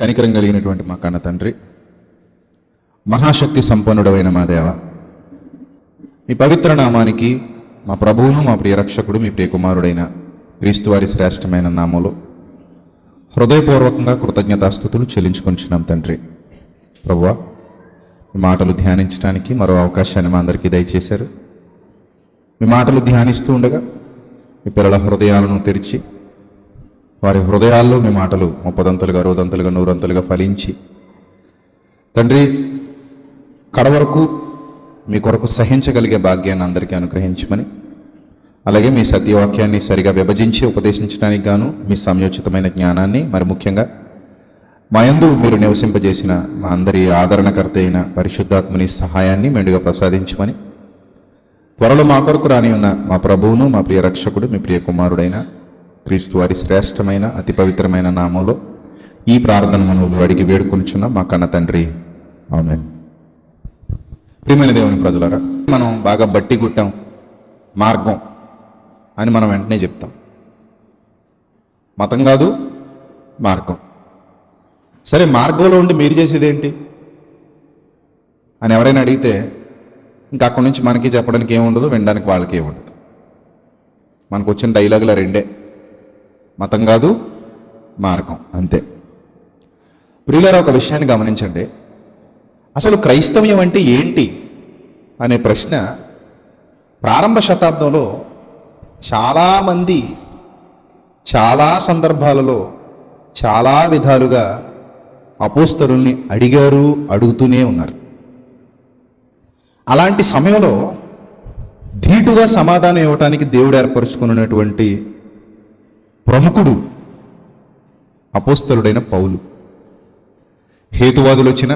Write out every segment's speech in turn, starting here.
కనికరం కలిగినటువంటి మా కన్న తండ్రి, మహాశక్తి సంపన్నుడైన మా దేవ, మీ పవిత్ర నామానికి మా ప్రభువును మా ప్రియ రక్షకుడు మీ ప్రియ కుమారుడైన క్రీస్తు వారి శ్రేష్టమైన నామములో హృదయపూర్వకంగా కృతజ్ఞతాస్తుతులు చెల్లించుకొనిచున్నాం తండ్రి. ప్రభువా, మీ మాటలు ధ్యానించడానికి మరో అవకాశాన్ని మా అందరికీ దయచేశారు. మీ మాటలు ధ్యానిస్తూ ఉండగా మీ పిల్లల హృదయాలను తెరిచి వారి హృదయాల్లో మీ మాటలు 30 60 100 ఫలించి తండ్రి కడవరకు మీ కొరకు సహించగలిగే భాగ్యాన్ని అందరికీ అనుగ్రహించమని, అలాగే మీ సత్యవాక్యాన్ని సరిగా విభజించి ఉపదేశించడానికి గాను మీ సమయోచితమైన జ్ఞానాన్ని, మరి ముఖ్యంగా మా యందు మీరు నివసింపజేసిన మా అందరి ఆదరణకర్త అయిన పరిశుద్ధాత్మని సహాయాన్ని మెండుగా ప్రసాదించమని, త్వరలో మా కొరకు రాని ఉన్న మా ప్రభువును మా ప్రియ రక్షకుడు మీ ప్రియ కుమారుడైన క్రీస్తు వారి శ్రేష్టమైన అతి పవిత్రమైన నామంలో ఈ ప్రార్థన మనవులు అడిగి వేడుకొనిచున్న మా కన్న తండ్రి, ఆమేన్. ప్రియమైన దేవుని ప్రజలారా, మనం బాగా బట్టి గుట్టాం మార్గం అని మనం వెంటనే చెప్తాం. మతం కాదు, మార్గం. సరే, మార్గంలో ఉండి మీరు చేసేది ఏంటి అని ఎవరైనా అడిగితే ఇంకా అక్కడి నుంచి మనకి చెప్పడానికి ఏముండదు, వినడానికి వాళ్ళకి ఏముండదు. మనకు వచ్చిన డైలాగుల రెండే, మతం కాదు, మార్గం, అంతే. ప్రియులారా, ఒక విషయాన్ని గమనించండి. అసలు క్రైస్తవ్యం అంటే ఏంటి అనే ప్రశ్న ప్రారంభ శతాబ్దంలో చాలామంది చాలా సందర్భాలలో చాలా విధాలుగా అపోస్తలుల్ని అడిగారు, అడుగుతూనే ఉన్నారు. అలాంటి సమయంలో ధీటుగా సమాధానం ఇవ్వటానికి దేవుడు ఏర్పరచుకున్నటువంటి ప్రముఖుడు అపోస్తలుడైన పౌలు. హేతువాదులు వచ్చిన,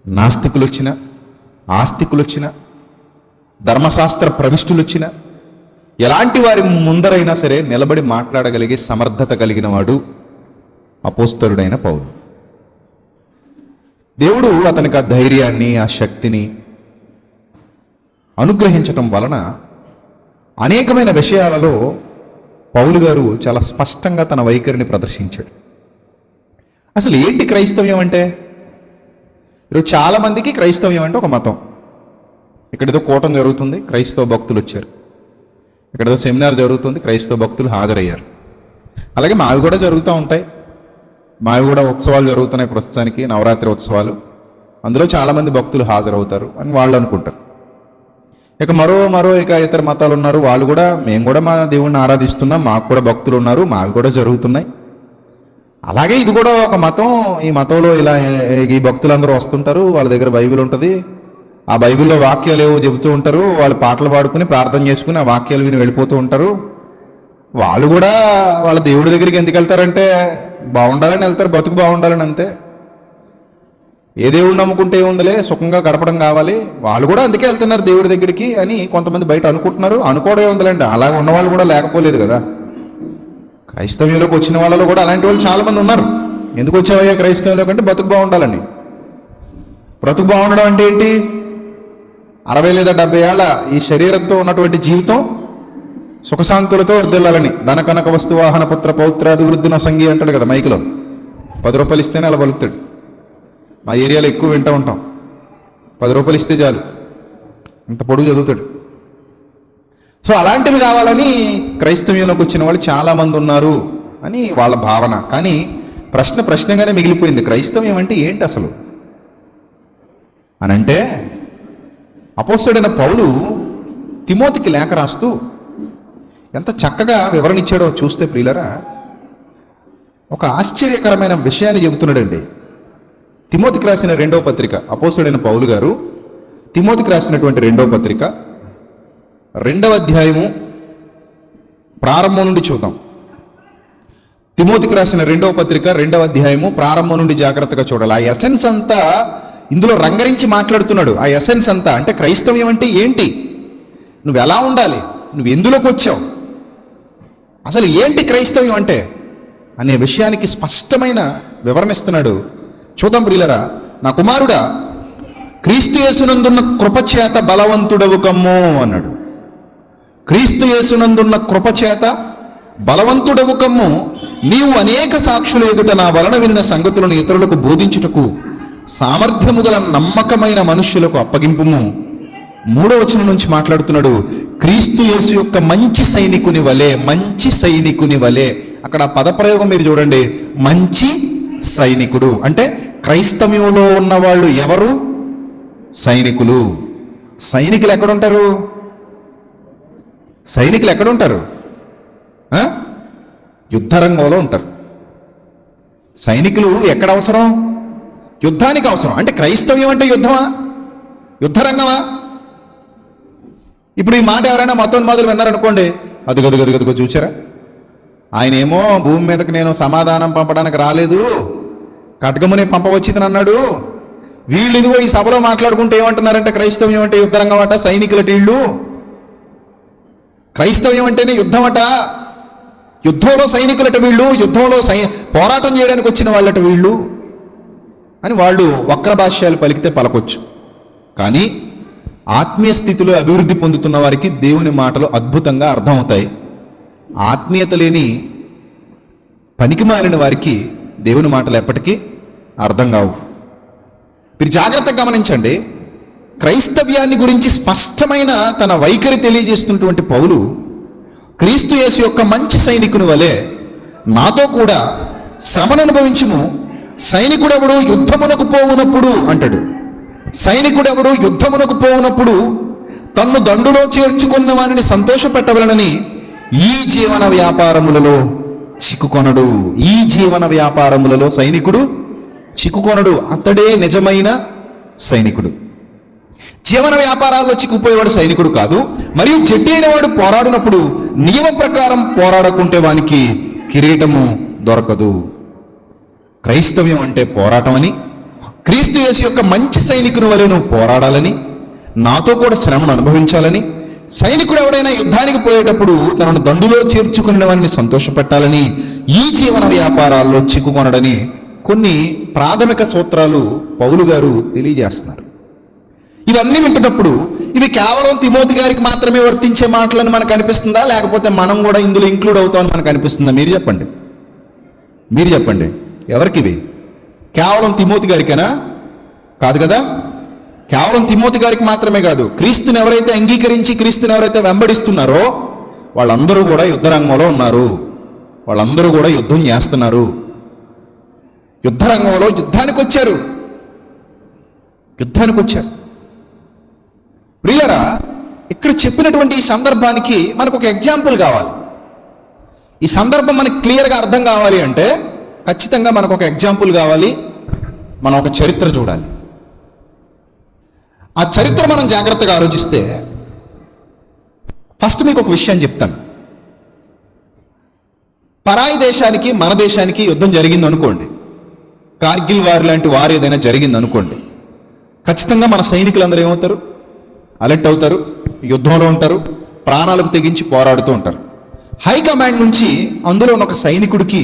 నాస్తికులు వచ్చిన, ఆస్తికులు వచ్చిన, ధర్మశాస్త్ర ప్రవిష్టులు వచ్చిన, ఎలాంటి వారి ముందరైనా సరే నిలబడి మాట్లాడగలిగే సమర్థత కలిగిన వాడు అపోస్తలుడైన పౌలు. దేవుడు అతనికి ఆ ధైర్యాన్ని, ఆ శక్తిని అనుగ్రహించటం వలన అనేకమైన విషయాలలో పౌలు గారు చాలా స్పష్టంగా తన వైఖరిని ప్రదర్శించాడు. అసలు ఏంటి క్రైస్తవ్యం అంటే? ఈరోజు చాలామందికి క్రైస్తవ్యం అంటే ఒక మతం. ఇక్కడేదో కూటం జరుగుతుంది, క్రైస్తవ భక్తులు వచ్చారు. ఇక్కడేదో సెమినార్ జరుగుతుంది, క్రైస్తవ భక్తులు హాజరయ్యారు. అలాగే మావి కూడా జరుగుతూ ఉంటాయి. మావి కూడా ఉత్సవాలు జరుగుతున్నాయి ప్రస్తుతానికి, నవరాత్రి ఉత్సవాలు. అందులో చాలామంది భక్తులు హాజరవుతారు అని వాళ్ళు అనుకుంటారు. ఇక ఇక ఇతర మతాలు ఉన్నారు, వాళ్ళు కూడా మేము కూడా మా దేవుణ్ణి ఆరాధిస్తున్నాం, మాకు కూడా భక్తులు ఉన్నారు, మావి కూడా జరుగుతున్నాయి. అలాగే ఇది కూడా ఒక మతం. ఈ మతంలో ఇలా ఈ భక్తులందరూ వస్తుంటారు, వాళ్ళ దగ్గర బైబిల్ ఉంటుంది, ఆ బైబిల్లో వాక్యాలు ఏవో చెబుతూ ఉంటారు, వాళ్ళు పాటలు పాడుకుని ప్రార్థన చేసుకుని ఆ వాక్యాలు విని వెళ్ళిపోతూ ఉంటారు. వాళ్ళు కూడా వాళ్ళ దేవుడి దగ్గరికి ఎందుకు వెళ్తారంటే బాగుండాలని వెళ్తారు, బతుకు బాగుండాలని, అంతే. ఏ దేవుడు నమ్ముకుంటే ఏముందిలే, సుఖంగా గడపడం కావాలి, వాళ్ళు కూడా అందుకే వెళ్తున్నారు దేవుడి దగ్గరికి అని కొంతమంది బయట అనుకుంటున్నారు. అనుకోవడం ఏముందిలేండి, అలా ఉన్నవాళ్ళు కూడా లేకపోలేదు కదా. క్రైస్తవ్యంలోకి వచ్చిన వాళ్ళలో కూడా అలాంటి వాళ్ళు చాలామంది ఉన్నారు. ఎందుకు వచ్చావయ్యా క్రైస్తవంలోకి అంటే బతుకు బాగుండాలని. బ్రతుకు బాగుండడం అంటే ఏంటి? 60 లేదా 70 ఏళ్ళ ఈ శరీరంతో ఉన్నటువంటి జీవితం సుఖశాంతులతో వర్ధిల్లాలని. ధన కనక వస్తు వాహన పుత్ర పౌత్రాభివృద్ధిన సంఘి అంటాడు కదా మైకులో. 10 రూపాయలు ఇస్తేనే అలా పలుకుతాడు. మా ఏరియాలో ఎక్కువ వింటూ ఉంటాం. 10 రూపాయలు ఇస్తే చాలు, ఇంత పొడుగు చదువుతాడు. సో అలాంటివి కావాలని క్రైస్తవ్యంలోకి వచ్చిన వాళ్ళు చాలామంది ఉన్నారు అని వాళ్ళ భావన. కానీ ప్రశ్నగానే మిగిలిపోయింది. క్రైస్తవ్యం అంటే ఏంటి అసలు అని అంటే, అపోస్తలుడైన పౌలు తిమోతికి లేఖ రాస్తూ ఎంత చక్కగా వివరణ ఇచ్చాడో చూస్తే ప్రియులరా, ఒక ఆశ్చర్యకరమైన విషయాన్ని చెబుతున్నాడండి. తిమోతికి రాసిన 2వ పత్రిక, అపోస్తలుడైన పౌలు గారు తిమోతికి రాసినటువంటి 2వ పత్రిక 2వ అధ్యాయము ప్రారంభం నుండి చూద్దాం. తిమోతికి రాసిన 2వ పత్రిక 2వ అధ్యాయము ప్రారంభం నుండి జాగ్రత్తగా చూడాలి. ఆ ఎసెన్స్ అంతా ఇందులో రంగరించి మాట్లాడుతున్నాడు. ఆ ఎసెన్స్ అంతా అంటే క్రైస్తవ్యం అంటే ఏంటి, నువ్వు ఎలా ఉండాలి, నువ్వు ఎందులోకి వచ్చావు, అసలు ఏంటి క్రైస్తవ్యం అంటే అనే విషయానికి స్పష్టమైన వివరణ ఇస్తున్నాడు. చూద్దాం ప్రియులరా. నా కుమారుడా, క్రీస్తు యేసునందున్న కృపచేత బలవంతుడవు కమ్ము అన్నాడు. క్రీస్తు యేసునందున్న కృపచేత బలవంతుడవు కమ్ము, నీవు అనేక సాక్షుల ఎదుట నా వలన విన్న సంగతులను ఇతరులకు బోధించుటకు సామర్థ్యము గల నమ్మకమైన మనుష్యులకు అప్పగింపుము. 3వ వచనం నుంచి మాట్లాడుతున్నాడు. క్రీస్తు యేసు యొక్క మంచి సైనికుని వలె, మంచి సైనికుని వలె. అక్కడ పదప్రయోగం మీరు చూడండి, మంచి సైనికుడు అంటే క్రైస్తవ్యంలో ఉన్నవాళ్ళు ఎవరు? సైనికులు. సైనికులు ఎక్కడుంటారు? సైనికులు ఎక్కడుంటారు? యుద్ధరంగంలో ఉంటారు. సైనికులు ఎక్కడ అవసరం? యుద్ధానికి అవసరం. అంటే క్రైస్తవ్యం అంటే యుద్ధమా? యుద్ధరంగమా? ఇప్పుడు ఈ మాట ఎవరైనా మతోన్మాదులు విన్నారనుకోండి, అదుగదుగదుగదుగో చూచారా, ఆయన ఏమో భూమి మీదకి నేను సమాధానం పంపడానికి రాలేదు, ఖడ్గమునే పంపవచ్చిందని అన్నాడు. వీళ్ళు ఇదిగో ఈ సభలో మాట్లాడుకుంటే ఏమంటున్నారంటే క్రైస్తవ్యం అంటే యుద్ధరంగం అట, సైనికుల టీళ్ళు. క్రైస్తవ్యం అంటేనే యుద్ధం అట, యుద్ధంలో సైనికులట వీళ్ళు, యుద్ధంలో పోరాటం చేయడానికి వచ్చిన వాళ్ళట వీళ్ళు అని వాళ్ళు వక్ర భాష్యాలు పలికితే పలకొచ్చు. కానీ ఆత్మీయ స్థితిలో అభివృద్ధి పొందుతున్న వారికి దేవుని మాటలు అద్భుతంగా అర్థమవుతాయి. ఆత్మీయత లేని పనికి మాలిన వారికి దేవుని మాటలు ఎప్పటికీ అర్థం కావు. మీరు జాగ్రత్తగా గమనించండి. క్రైస్తవ్యాన్ని గురించి స్పష్టమైన తన వైఖరి తెలియజేస్తున్నటువంటి పౌలు, క్రీస్తు యేసు యొక్క మంచి సైనికుని వలె నాతో కూడా శ్రమను అనుభవించుము. సైనికుడెవడు యుద్ధమునకు పోవునప్పుడు అంటాడు. సైనికుడెవడు యుద్ధమునకు పోవునప్పుడు తన్ను దండులో చేర్చుకున్న వారిని సంతోషపెట్టవలనని ఈ జీవన వ్యాపారములలో చిక్కుకొనడు. ఈ జీవన వ్యాపారములలో సైనికుడు చిక్కుకొనడు. అతడే నిజమైన సైనికుడు. జీవన వ్యాపారాల్లో చిక్కుపోయేవాడు సైనికుడు కాదు. మరియు జట్టి అయిన వాడు పోరాడినప్పుడు నియమ ప్రకారం పోరాడకుంటే వానికి కిరీటము దొరకదు. క్రైస్తవ్యం అంటే పోరాటం అని, క్రీస్తు యేసు యొక్క మంచి సైనికుని వలె నువ్వు పోరాడాలని, నాతో కూడా శ్రమను అనుభవించాలని, సైనికుడు ఎవడైనా యుద్ధానికి పోయేటప్పుడు తనను దండులో చేర్చుకునే వారిని సంతోషపెట్టాలని, ఈ జీవన వ్యాపారాల్లో చిక్కుకొనడని కొన్ని ప్రాథమిక సూత్రాలు పౌలు గారు తెలియజేస్తున్నారు. ఇవన్నీ వింటున్నప్పుడు ఇవి కేవలం తిమోతి గారికి మాత్రమే వర్తించే మాటలని మనకు అనిపిస్తుందా, లేకపోతే మనం కూడా ఇందులో ఇంక్లూడ్ అవుతామని మనకు అనిపిస్తుందా? మీరు చెప్పండి, మీరు చెప్పండి. ఎవరికి ఇవి? కేవలం తిమోతి గారికేనా? కాదు కదా. కేవలం తిమోతి గారికి మాత్రమే కాదు. క్రీస్తుని ఎవరైతే అంగీకరించి క్రీస్తుని ఎవరైతే వెంబడిస్తున్నారో వాళ్ళందరూ కూడా యుద్ధరంగంలో ఉన్నారు. వాళ్ళందరూ కూడా యుద్ధం చేస్తున్నారు. యుద్ధరంగంలో యుద్ధానికి వచ్చారు. ప్రియులారా, ఇక్కడ చెప్పినటువంటి ఈ సందర్భానికి మనకు ఒక ఎగ్జాంపుల్ కావాలి. ఈ సందర్భం మనకి క్లియర్గా అర్థం కావాలి అంటే ఖచ్చితంగా మనకు ఒక ఎగ్జాంపుల్ కావాలి. మనం ఒక చరిత్ర చూడాలి. ఆ చరిత్ర మనం జాగ్రత్తగా ఆలోచిస్తే ఫస్ట్ మీకు ఒక విషయం చెప్తాను. పరాయి దేశానికి మన దేశానికి యుద్ధం జరిగింది అనుకోండి, కార్గిల్ వార్ లాంటి వారు ఏదైనా జరిగింది అనుకోండి, ఖచ్చితంగా మన సైనికులందరూ ఏమవుతారు? అలర్ట్ అవుతారు, యుద్ధంలో ఉంటారు, ప్రాణాలకు తెగించి పోరాడుతూ ఉంటారు. హైకమాండ్ నుంచి అందులో ఒక సైనికుడికి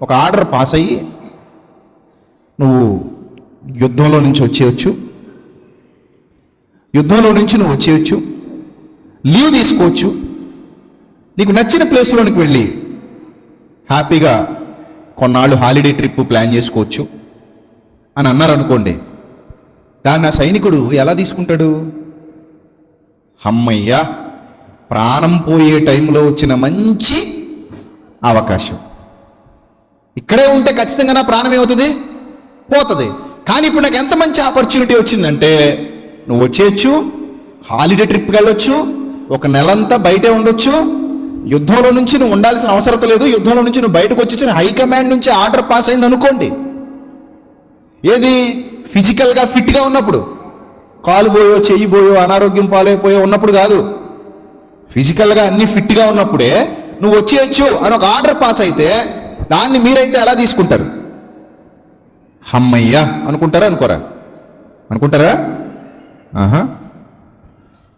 ఒక ఆర్డర్ పాస్ అయ్యి, నువ్వు యుద్ధంలో నుంచి వచ్చేయచ్చు, యుద్ధంలో నుంచి నువ్వు వచ్చేయచ్చు, లీవ్ తీసుకోవచ్చు, నీకు నచ్చిన ప్లేస్లోనికి వెళ్ళి హ్యాపీగా కొన్నాళ్ళు హాలిడే ట్రిప్ ప్లాన్ చేసుకోవచ్చు అని అన్నారు అనుకోండి. దాన్ని ఆ సైనికుడు ఎలా తీసుకుంటాడు? అమ్మయ్య, ప్రాణం పోయే టైంలో వచ్చిన మంచి అవకాశం, ఇక్కడే ఉంటే ఖచ్చితంగా నా ప్రాణం ఏమవుతుంది? పోతుంది. కానీ ఇప్పుడు నాకు ఎంత మంచి ఆపర్చునిటీ వచ్చిందంటే, నువ్వు వచ్చేయచ్చు, హాలిడే ట్రిప్కి వెళ్ళొచ్చు, ఒక నెలంతా బయటే ఉండొచ్చు, యుద్ధంలో నుంచి నువ్వు ఉండాల్సిన అవసరం లేదు, యుద్ధంలో నుంచి నువ్వు బయటకు వచ్చేసిన హైకమాండ్ నుంచి ఆర్డర్ పాస్ అయింది అనుకోండి. ఏది? ఫిజికల్గా ఫిట్గా ఉన్నప్పుడు, కాలు పోయో చెయ్యి పోయో అనారోగ్యం పాలైపోయో ఉన్నప్పుడు కాదు, ఫిజికల్గా అన్ని ఫిట్గా ఉన్నప్పుడే నువ్వు వచ్చేయచ్చు అని ఒక ఆర్డర్ పాస్ అయితే దాన్ని మీరైతే ఎలా తీసుకుంటారు? అమ్మయ్య అనుకుంటారా? అనుకుంటారా?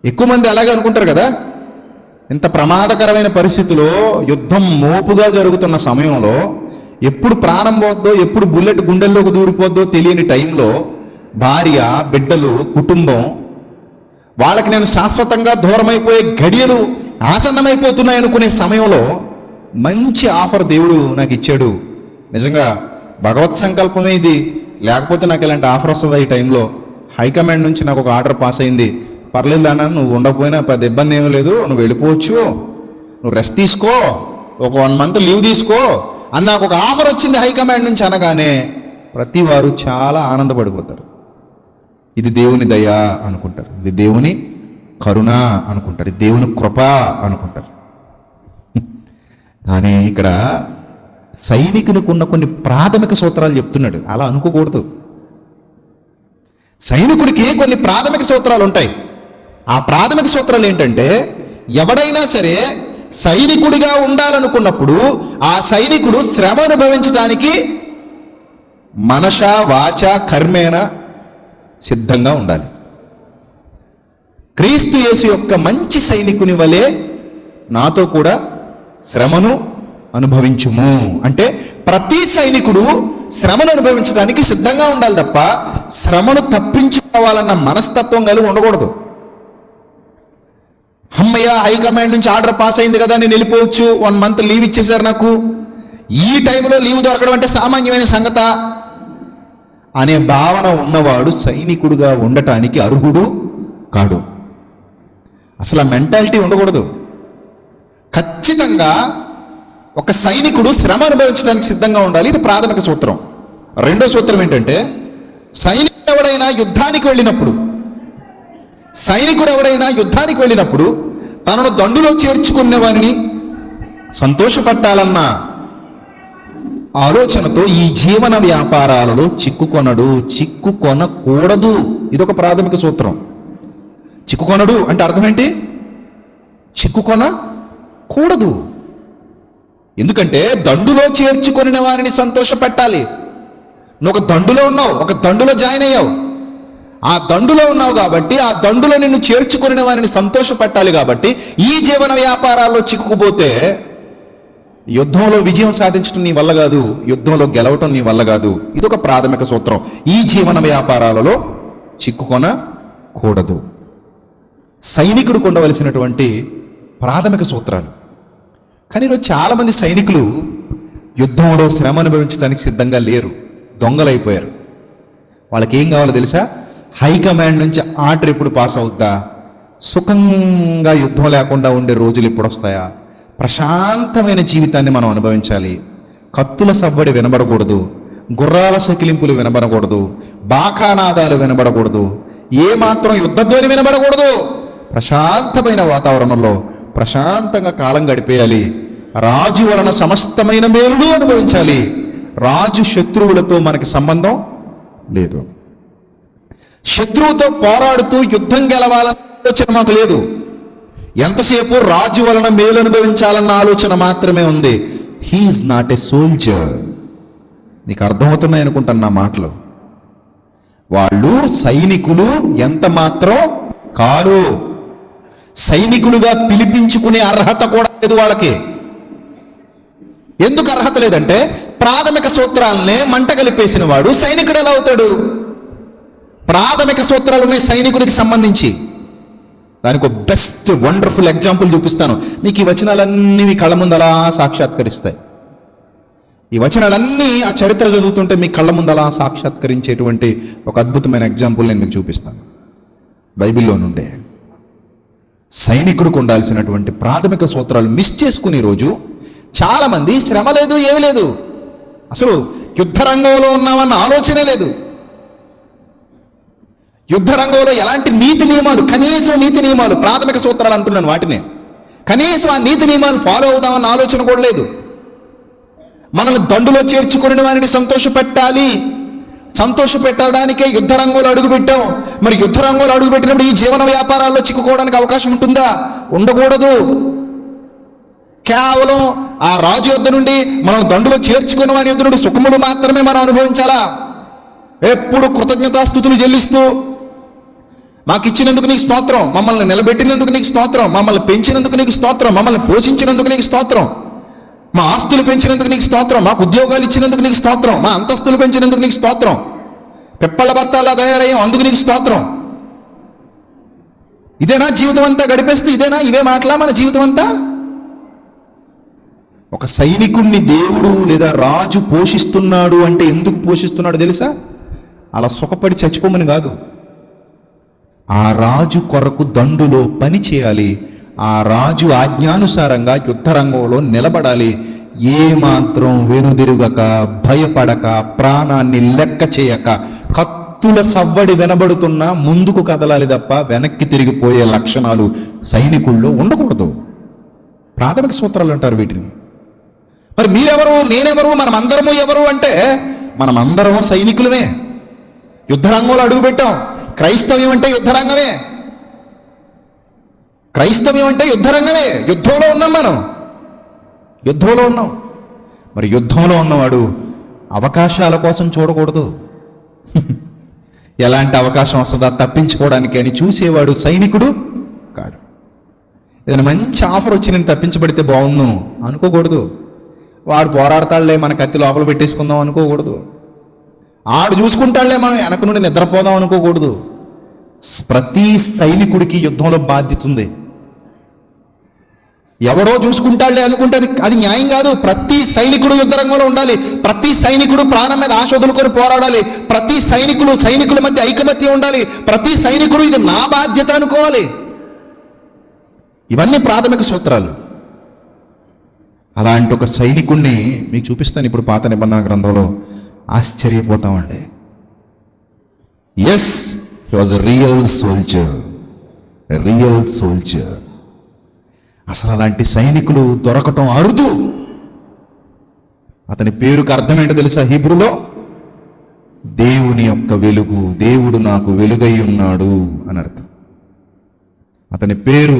ఎక్కువ మంది అలాగే అనుకుంటారు కదా. ఇంత ప్రమాదకరమైన పరిస్థితిలో, యుద్ధం మోపుగా జరుగుతున్న సమయంలో, ఎప్పుడు ప్రాణం పోద్దో, ఎప్పుడు బుల్లెట్ గుండెల్లోకి దూరిపోద్దో తెలియని టైంలో భార్య, బిడ్డలు, కుటుంబం, వాళ్ళకి నేను శాశ్వతంగా దూరమైపోయే గడియలు ఆసన్నమైపోతున్నాయి అనుకునే సమయంలో మంచి ఆఫర్ దేవుడు నాకు ఇచ్చాడు, నిజంగా భగవత్ సంకల్పమే ఇది, లేకపోతే నాకు ఇలాంటి ఆఫర్ వస్తుంది ఈ టైంలో, హైకమాండ్ నుంచి నాకు ఒక ఆర్డర్ పాస్ అయింది, పర్లేదు నాన్న నువ్వు ఉండకపోయినా పెద్ద ఇబ్బంది ఏమీ లేదు, నువ్వు వెళ్ళిపోవచ్చు, నువ్వు రెస్ట్ తీసుకో, ఒక 1 month లీవ్ తీసుకో అని నాకు ఒక ఆఫర్ వచ్చింది హైకమాండ్ నుంచి అనగానే ప్రతి వారు చాలా ఆనందపడిపోతారు. ఇది దేవుని దయ అనుకుంటారు, ఇది దేవుని కరుణ అనుకుంటారు, ఇది దేవుని కృప అనుకుంటారు. కానీ ఇక్కడ సైనికునికి ఉన్న కొన్ని ప్రాథమిక సూత్రాలు చెప్తున్నాడు. అలా అనుకోకూడదు. సైనికుడికి కొన్ని ప్రాథమిక సూత్రాలు ఉంటాయి. ఆ ప్రాథమిక సూత్రాలు ఏంటంటే, ఎవడైనా సరే సైనికుడిగా ఉండాలనుకున్నప్పుడు ఆ సైనికుడు శ్రమ అనుభవించడానికి మనస వాచ కర్మేణ సిద్ధంగా ఉండాలి. క్రీస్తు యేసు యొక్క మంచి సైనికుని వలె నాతో కూడా శ్రమను అనుభవించుము అంటే, ప్రతి సైనికుడు శ్రమను అనుభవించడానికి సిద్ధంగా ఉండాలి తప్ప శ్రమను తప్పించుకోవాలన్న మనస్తత్వం కలిగి ఉండకూడదు. అమ్మయ్య హైకమాండ్ నుంచి ఆర్డర్ పాస్ అయింది కదా, నేను వెళ్ళిపోవచ్చు, 1 month లీవ్ ఇచ్చేసారు నాకు, ఈ టైంలో లీవ్ దొరకడం అంటే సామాన్యమైన సంగత అనే భావన ఉన్నవాడు సైనికుడుగా ఉండటానికి అర్హుడు కాడు. అసలు ఆ మెంటాలిటీ ఉండకూడదు. ఖచ్చితంగా ఒక సైనికుడు శ్రమ అనుభవించడానికి సిద్ధంగా ఉండాలి. ఇది ప్రాథమిక సూత్రం. రెండో సూత్రం ఏంటంటే, సైనికుడు ఎవడైనా యుద్ధానికి వెళ్ళినప్పుడు తనను దండులో చేర్చుకునే వారిని సంతోషపట్టాలన్న ఆలోచనతో ఈ జీవన వ్యాపారాలలో చిక్కుకొనకూడదు. ఇదొక ప్రాథమిక సూత్రం. చిక్కుకొనడు అంటే అర్థం ఏంటి? చిక్కుకొనకూడదు. ఎందుకంటే దండులో చేర్చుకునే వారిని సంతోషపెట్టాలి. నువ్వు ఒక దండులో ఉన్నావు, ఒక దండులో జాయిన్ అయ్యావు, ఆ దండులో ఉన్నావు కాబట్టి ఆ దండులో నిన్ను చేర్చుకునే వారిని సంతోషపెట్టాలి. కాబట్టి ఈ జీవన వ్యాపారాల్లో చిక్కుకుపోతే యుద్ధంలో విజయం సాధించడం నీ వల్ల కాదు, యుద్ధంలో గెలవటం నీ వల్ల కాదు. ఇదొక ప్రాథమిక సూత్రం. ఈ జీవన వ్యాపారాలలో చిక్కుకొనకూడదు. సైనికుడికి ఉండవలసినటువంటి ప్రాథమిక సూత్రాలు. కానీ ఈరోజు చాలామంది సైనికులు యుద్ధంలో శ్రమ అనుభవించడానికి సిద్ధంగా లేరు, దొంగలైపోయారు. వాళ్ళకి ఏం కావాలో తెలుసా? హైకమాండ్ నుంచి ఆర్డర్ ఎప్పుడు పాస్ అవుద్దా, సుఖంగా యుద్ధం లేకుండా ఉండే రోజులు ఎప్పుడు వస్తాయా, ప్రశాంతమైన జీవితాన్ని మనం అనుభవించాలి, కత్తుల సవ్వడి వినబడకూడదు, గుర్రాల సకిలింపులు వినబడకూడదు, బాకానాదాలు వినబడకూడదు, ఏమాత్రం యుద్ధధ్వని వినబడకూడదు, ప్రశాంతమైన వాతావరణంలో ప్రశాంతంగా కాలం గడిపేయాలి. రాజు వలన సమస్తమైన మేలును అనుభవించాలి. రాజు శత్రువులతో మనకి సంబంధం లేదు. శత్రువుతో పోరాడుతూ యుద్ధం గెలవాలన్న ఆలోచన మాకు లేదు. ఎంతసేపు రాజు వలన మేలు అనుభవించాలన్న ఆలోచన మాత్రమే ఉంది. He is not a soldier. నీకు అర్థమవుతున్నాయి అనుకుంటాను నా మాటలు. వాళ్ళు సైనికులు ఎంత మాత్రం కాదు. సైనికులుగా పిలిపించుకునే అర్హత కూడా లేదు వాళ్ళకి. ఎందుకు అర్హత లేదంటే, ప్రాథమిక సూత్రాలనే మంట కలిపేసిన వాడు సైనికుడు ఎలా అవుతాడు? ప్రాథమిక సూత్రాలు ఉన్నాయి సైనికుడికి సంబంధించి. దానికి ఒక బెస్ట్ వండర్ఫుల్ ఎగ్జాంపుల్ చూపిస్తాను మీకు. ఈ వచనాలన్నీ మీ కళ్ళ ముందు అలా సాక్షాత్కరిస్తాయి. ఈ వచనాలన్నీ ఆ చరిత్ర చదువుతుంటే మీ కళ్ళ ముందు అలా సాక్షాత్కరించేటువంటి ఒక అద్భుతమైన ఎగ్జాంపుల్ నేను మీకు చూపిస్తాను బైబిల్లో నుండే. సైనికుడికి ఉండాల్సినటువంటి ప్రాథమిక సూత్రాలు మిస్ చేసుకునే రోజు చాలామంది శ్రమ లేదు, ఏమీ లేదు, అసలు యుద్ధ రంగంలో ఉన్నామన్న ఆలోచనే లేదు. యుద్ధ రంగంలో ఎలాంటి నీతి నియమాలు, కనీసం నీతి నియమాలు, ప్రాథమిక సూత్రాలు అంటున్నాను వాటిని, కనీసం ఆ నీతి నియమాలు ఫాలో అవుదామన్న ఆలోచన కూడా లేదు. మనల్ని దండులో చేర్చుకునే వారిని సంతోషపెట్టాలి, సంతోషపెట్టడానికే యుద్ధ రంగంలో అడుగుపెట్టాం. మరి యుద్ధ రంగంలో అడుగుపెట్టినప్పుడు ఈ జీవన వ్యాపారాల్లో చిక్కుకోవడానికి అవకాశం ఉంటుందా? ఉండకూడదు. కేవలం ఆ రాజు యొద్ద నుండి మనం దండులో చేర్చుకున్న వారి యొద్ద నుండి సుఖములు మాత్రమే మనం అనుభవించాలా? ఎప్పుడు కృతజ్ఞతాస్తుతులు చెల్లిస్తూ, మాకు ఇచ్చినందుకు నీకు స్తోత్రం, మమ్మల్ని నిలబెట్టినందుకు నీకు స్తోత్రం, మమ్మల్ని పెంచినందుకు నీకు స్తోత్రం, మమ్మల్ని పోషించినందుకు నీకు స్తోత్రం, మా ఆస్తులు పెంచినందుకు నీకు స్తోత్రం, మాకు ఉద్యోగాలు ఇచ్చినందుకు నీకు స్తోత్రం, మా అంతస్తులు పెంచినందుకు నీకు స్తోత్రం, పిప్పళ్ళ బత్తాలా తయారయ్యాం అందుకు నీకు స్తోత్రం. ఇదేనా జీవితం అంతా గడిపేస్తూ? ఇవే మాటలా మన జీవితం అంతా? ఒక సైనికుణ్ణి దేవుడు లేదా రాజు పోషిస్తున్నాడు అంటే ఎందుకు పోషిస్తున్నాడు తెలుసా? అలా సుఖపడి చచ్చిపోమని కాదు. ఆ రాజు కొరకు దండులో పని చేయాలి, ఆ రాజు ఆజ్ఞానుసారంగా యుద్ధరంగంలో నిలబడాలి, ఏమాత్రం వెనుదిరుగక, భయపడక, ప్రాణాన్ని లెక్క చేయక, కత్తుల సవ్వడి వినబడుతున్నా ముందుకు కదలాలి తప్ప వెనక్కి తిరిగిపోయే లక్షణాలు సైనికుల్లో ఉండకూడదు. ప్రాథమిక సూత్రాలు అంటారు వీటిని. మరి మీరెవరు, నేనెవరు, మనమందరము ఎవరు అంటే మనమందరము సైనికులమే. యుద్ధరంగంలో అడుగుపెట్టాం. క్రైస్తవ్యం అంటే యుద్ధరంగమే. క్రైస్తవ్యం అంటే యుద్ధరంగమే. యుద్ధంలో ఉన్నాం, మనం యుద్ధంలో ఉన్నాం. మరి యుద్ధంలో ఉన్నవాడు అవకాశాల కోసం చూడకూడదు. ఎలాంటి అవకాశం వస్తుందా తప్పించుకోవడానికి అని చూసేవాడు సైనికుడు కాడు. ఏదైనా మంచి ఆఫర్ వచ్చి నేను తప్పించబడితే బాగుండు అనుకోకూడదు. వాడు పోరాడతాడులే, మన కత్తి లోపల పెట్టేసుకుందాం అనుకోకూడదు. ఆడు చూసుకుంటాడులే, మనం వెనక నుండి నిద్రపోదాం అనుకోకూడదు. ప్రతి సైనికుడికి యుద్ధంలో బాధ్యత ఉంది. ఎవరో చూసుకుంటాడులే అనుకుంటే అది న్యాయం కాదు. ప్రతి సైనికుడు యుద్ధరంగంలో ఉండాలి. ప్రతి సైనికుడు ప్రాణం మీద ఆశ వదులుకొని పోరాడాలి. ప్రతి సైనికుల మధ్య ఐకమత్యం ఉండాలి. ప్రతి సైనికుడు ఇది నా బాధ్యత అనుకోవాలి. ఇవన్నీ ప్రాథమిక సూత్రాలు. అలాంటి ఒక సైనికుణ్ణి మీకు చూపిస్తాను ఇప్పుడు పాత నిబంధన గ్రంథంలో. ఆశ్చర్యపోతామండి. Yes, he was a real soldier. అసలు అలాంటి సైనికులు దొరకటం అరుదు. అతని పేరుకు అర్థం ఏంటో తెలుసా? హీబ్రూలో దేవుని యొక్క వెలుగు, దేవుడు నాకు వెలుగై ఉన్నాడు అని అర్థం. అతని పేరు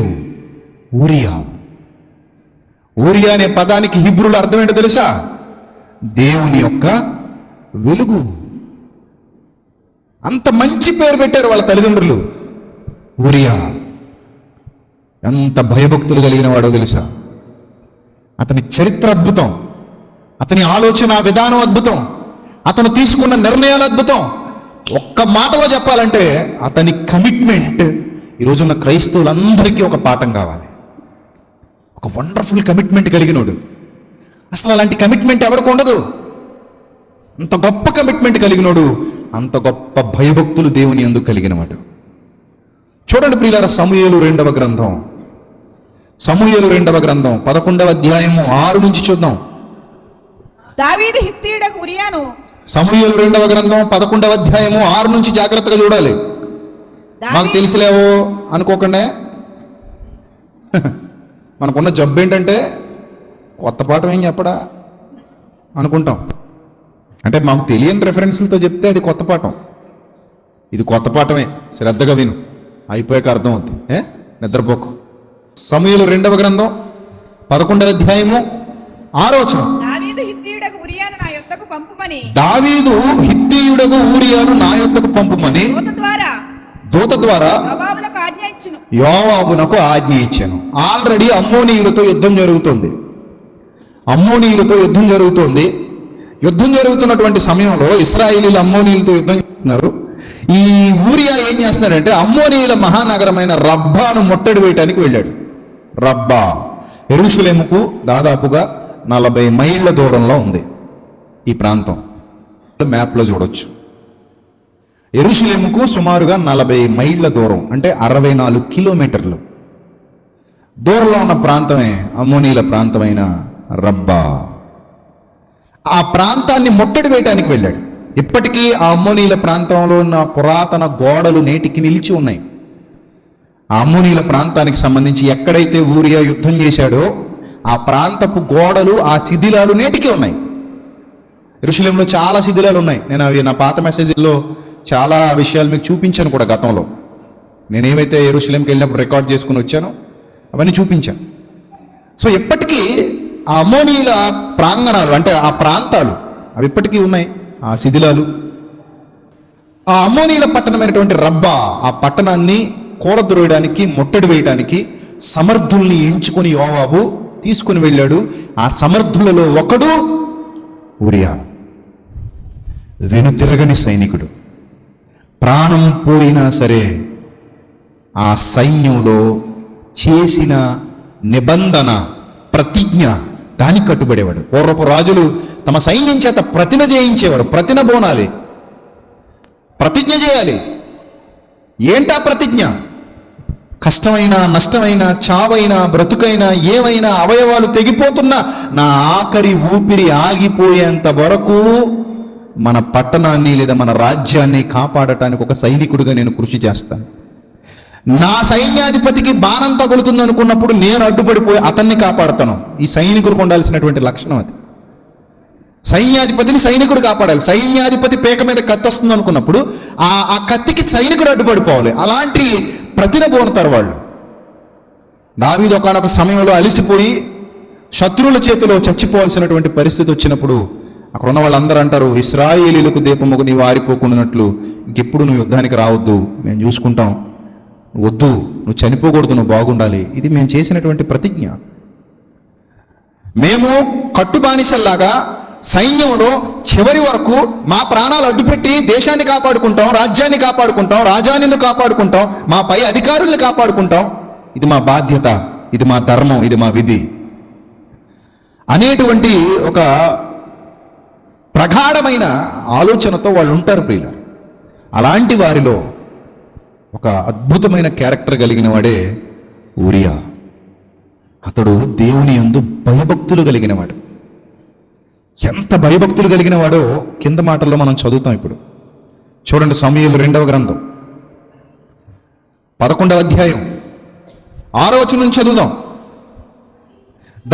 ఊరియా. ఊరియా అనే పదానికి హీబ్రూలో అర్థం ఏంటో తెలుసా? దేవుని యొక్క వెలుగు. అంత మంచి పేరు పెట్టారు వాళ్ళ తల్లిదండ్రులు. ఊరియా ఎంత భయభక్తులు కలిగిన వాడో తెలుసా? అతని చరిత్ర అద్భుతం, అతని ఆలోచన విధానం అద్భుతం, అతను తీసుకున్న నిర్ణయాలు అద్భుతం. ఒక్క మాటలో చెప్పాలంటే అతని కమిట్మెంట్ ఈరోజున్న క్రైస్తవులందరికీ ఒక పాఠం కావాలి. ఒక వండర్ఫుల్ కమిట్మెంట్ కలిగినోడు. అసలు అలాంటి కమిట్మెంట్ ఎవరికి ఉండదు. అంత గొప్ప కమిట్మెంట్ కలిగినోడు, అంత గొప్ప భయభక్తులు దేవుని యందు కలిగినవాడు. చూడండి ప్రియులారా, సమూయేలు 2వ గ్రంథం 11వ అధ్యాయము 6 నుంచి చూద్దాం. దావీదు హిత్తీయుడకు ఉరియాను. సమూయేలు 2వ గ్రంథం 11వ అధ్యాయము 6 నుంచి జాగ్రత్తగా చూడాలి. మాకు తెలిసిలేవో అనుకోకండి. మనకున్న జబ్బు ఏంటంటే కొత్త పాఠం ఏం చెప్పడా అనుకుంటాం. అంటే మాకు తెలియని రెఫరెన్స్లతో చెప్తే అది కొత్త పాఠం. ఇది కొత్త పాఠమే, శ్రద్ధగా విను, అయిపోయాక అర్థం అవుతుంది. నిద్రపోకు. సమూయేలు 2వ గ్రంథం 11వ అధ్యాయము 6వ వచనం. దావీదు హిత్తీయుడకు ఊరియాను నా యొద్దకు పంపుమని దూత ద్వారా యోవాబునకు ఆజ్ఞ ఇచ్చాను. ఆల్రెడీ అమ్మోనీయులతో యుద్ధం జరుగుతోంది. యుద్ధం జరుగుతున్నటువంటి సమయంలో ఇశ్రాయేలీలు అమ్మోనీయులతో యుద్ధం చేస్తున్నారు. ఈ ఊరియా ఏం చేస్తున్నాడంటే అమ్మోనీయుల మహానగరమైన రబ్బాను ముట్టడి వేయటానికి వెళ్ళాడు. రబ్బా యెరూషలేముకు దాదాపుగా 40 మైళ్ళ దూరంలో ఉంది. ఈ ప్రాంతం మ్యాప్లో చూడొచ్చు. యెరూషలేముకు సుమారుగా 40 మైళ్ళ దూరం, అంటే 64 కిలోమీటర్లు దూరంలో ఉన్న ప్రాంతమే అమ్మోనీయుల ప్రాంతమైన రబ్బా. ఆ ప్రాంతాన్ని ముట్టడి వేయటానికి వెళ్ళాడు. ఇప్పటికీ ఆ అమ్మోనీయుల ప్రాంతంలో ఉన్న పురాతన గోడలు నేటికి నిలిచి ఉన్నాయి. ఆ అమ్మోనీయుల ప్రాంతానికి సంబంధించి ఎక్కడైతే ఊరియా యుద్ధం చేశాడో ఆ ప్రాంతపు గోడలు, ఆ శిథిలాలు నేటికి ఉన్నాయి. యెరూషలేములో చాలా శిథిలాలు ఉన్నాయి. నేను అవి నా పాత మెసేజ్లో చాలా విషయాలు మీకు చూపించాను కూడా. గతంలో నేనేమైతే యెరూషలేంకి వెళ్ళినప్పుడు రికార్డ్ చేసుకుని వచ్చానో అవన్నీ చూపించాను. సో ఇప్పటికీ ఆ అమ్మోనీయుల ప్రాంగణాలు, అంటే ఆ ప్రాంతాలు అవి ఇప్పటికీ ఉన్నాయి, ఆ శిథిలాలు. ఆ అమ్మోనీయుల పట్టణమైనటువంటి రబ్బా, ఆ పట్టణాన్ని కూలద్రోయడానికి, ముట్టడి వేయడానికి సమర్థుల్ని ఎంచుకొని యోవాబు తీసుకుని వెళ్ళాడు. ఆ సమర్థులలో ఒకడు ఊరియా. వెనుతిరగని సైనికుడు. ప్రాణం పోయినా సరే ఆ సైన్యంలో చేసిన నిబంధన, ప్రతిజ్ఞ, దానికి కట్టుబడేవాడు. పూర్వపు రాజులు తమ సైన్యం చేత ప్రతిన చేయించేవారు. ప్రతిన బోనాలి, ప్రతిజ్ఞ చేయాలి. ఏంటా ప్రతిజ్ఞ? కష్టమైనా, నష్టమైనా, చావైనా, బ్రతుకైనా, ఏమైనా, అవయవాలు తెగిపోతున్నా నా ఆఖరి ఊపిరి ఆగిపోయేంత వరకు మన పట్టణాన్ని లేదా మన రాజ్యాన్ని కాపాడటానికి ఒక సైనికుడిగా నేను కృషి చేస్తాను. నా సైన్యాధిపతికి బాణం తగులుతుంది అనుకున్నప్పుడు నేను అడ్డుపడిపోయి అతన్ని కాపాడుతాను. ఈ సైనికుడికి ఉండాల్సినటువంటి లక్షణం అది. సైన్యాధిపతిని సైనికుడు కాపాడాలి. సైన్యాధిపతి పేక మీద కత్తి వస్తుంది అనుకున్నప్పుడు ఆ కత్తికి సైనికుడు అడ్డుపడిపోవాలి. అలాంటి ప్రతినబోనుతారు వాళ్ళు. దావీదు ఒకానొక సమయంలో అలిసిపోయి శత్రువుల చేతిలో చచ్చిపోవాల్సినటువంటి పరిస్థితి వచ్చినప్పుడు అక్కడ ఉన్న వాళ్ళందరూ అంటారు, ఇశ్రాయేలీలకు దీపముకు నీవు ఆరిపోకుండానట్లు ఇంకెప్పుడు నువ్వు యుద్ధానికి రావద్దు, మేము చూసుకుంటాం, వద్దు, నువ్వు చనిపోకూడదు, నువ్వు బాగుండాలి. ఇది మేము చేసినటువంటి ప్రతిజ్ఞ. మేము కట్టుబానిసల్లాగా సైన్యంలో చివరి వరకు మా ప్రాణాలు అడ్డుపెట్టి దేశాన్ని కాపాడుకుంటాం, రాజ్యాన్ని కాపాడుకుంటాం, రాజానిని కాపాడుకుంటాం, మా పై అధికారుల్ని కాపాడుకుంటాం. ఇది మా బాధ్యత, ఇది మా ధర్మం, ఇది మా విధి అనేటువంటి ఒక ప్రగాఢమైన ఆలోచనతో వాళ్ళు ఉంటారు ప్రియుల. అలాంటి వారిలో ఒక అద్భుతమైన క్యారెక్టర్ కలిగిన వాడే ఊరియా. అతడు దేవుని యందు భయభక్తులు కలిగిన వాడు. ఎంత భయభక్తులు కలిగిన వాడో కింద మాటల్లో మనం చదువుతాం. ఇప్పుడు చూడండి, సమూయేలు 2వ గ్రంథం 11వ అధ్యాయం 6వ వచనం నుంచి చదువుదాం.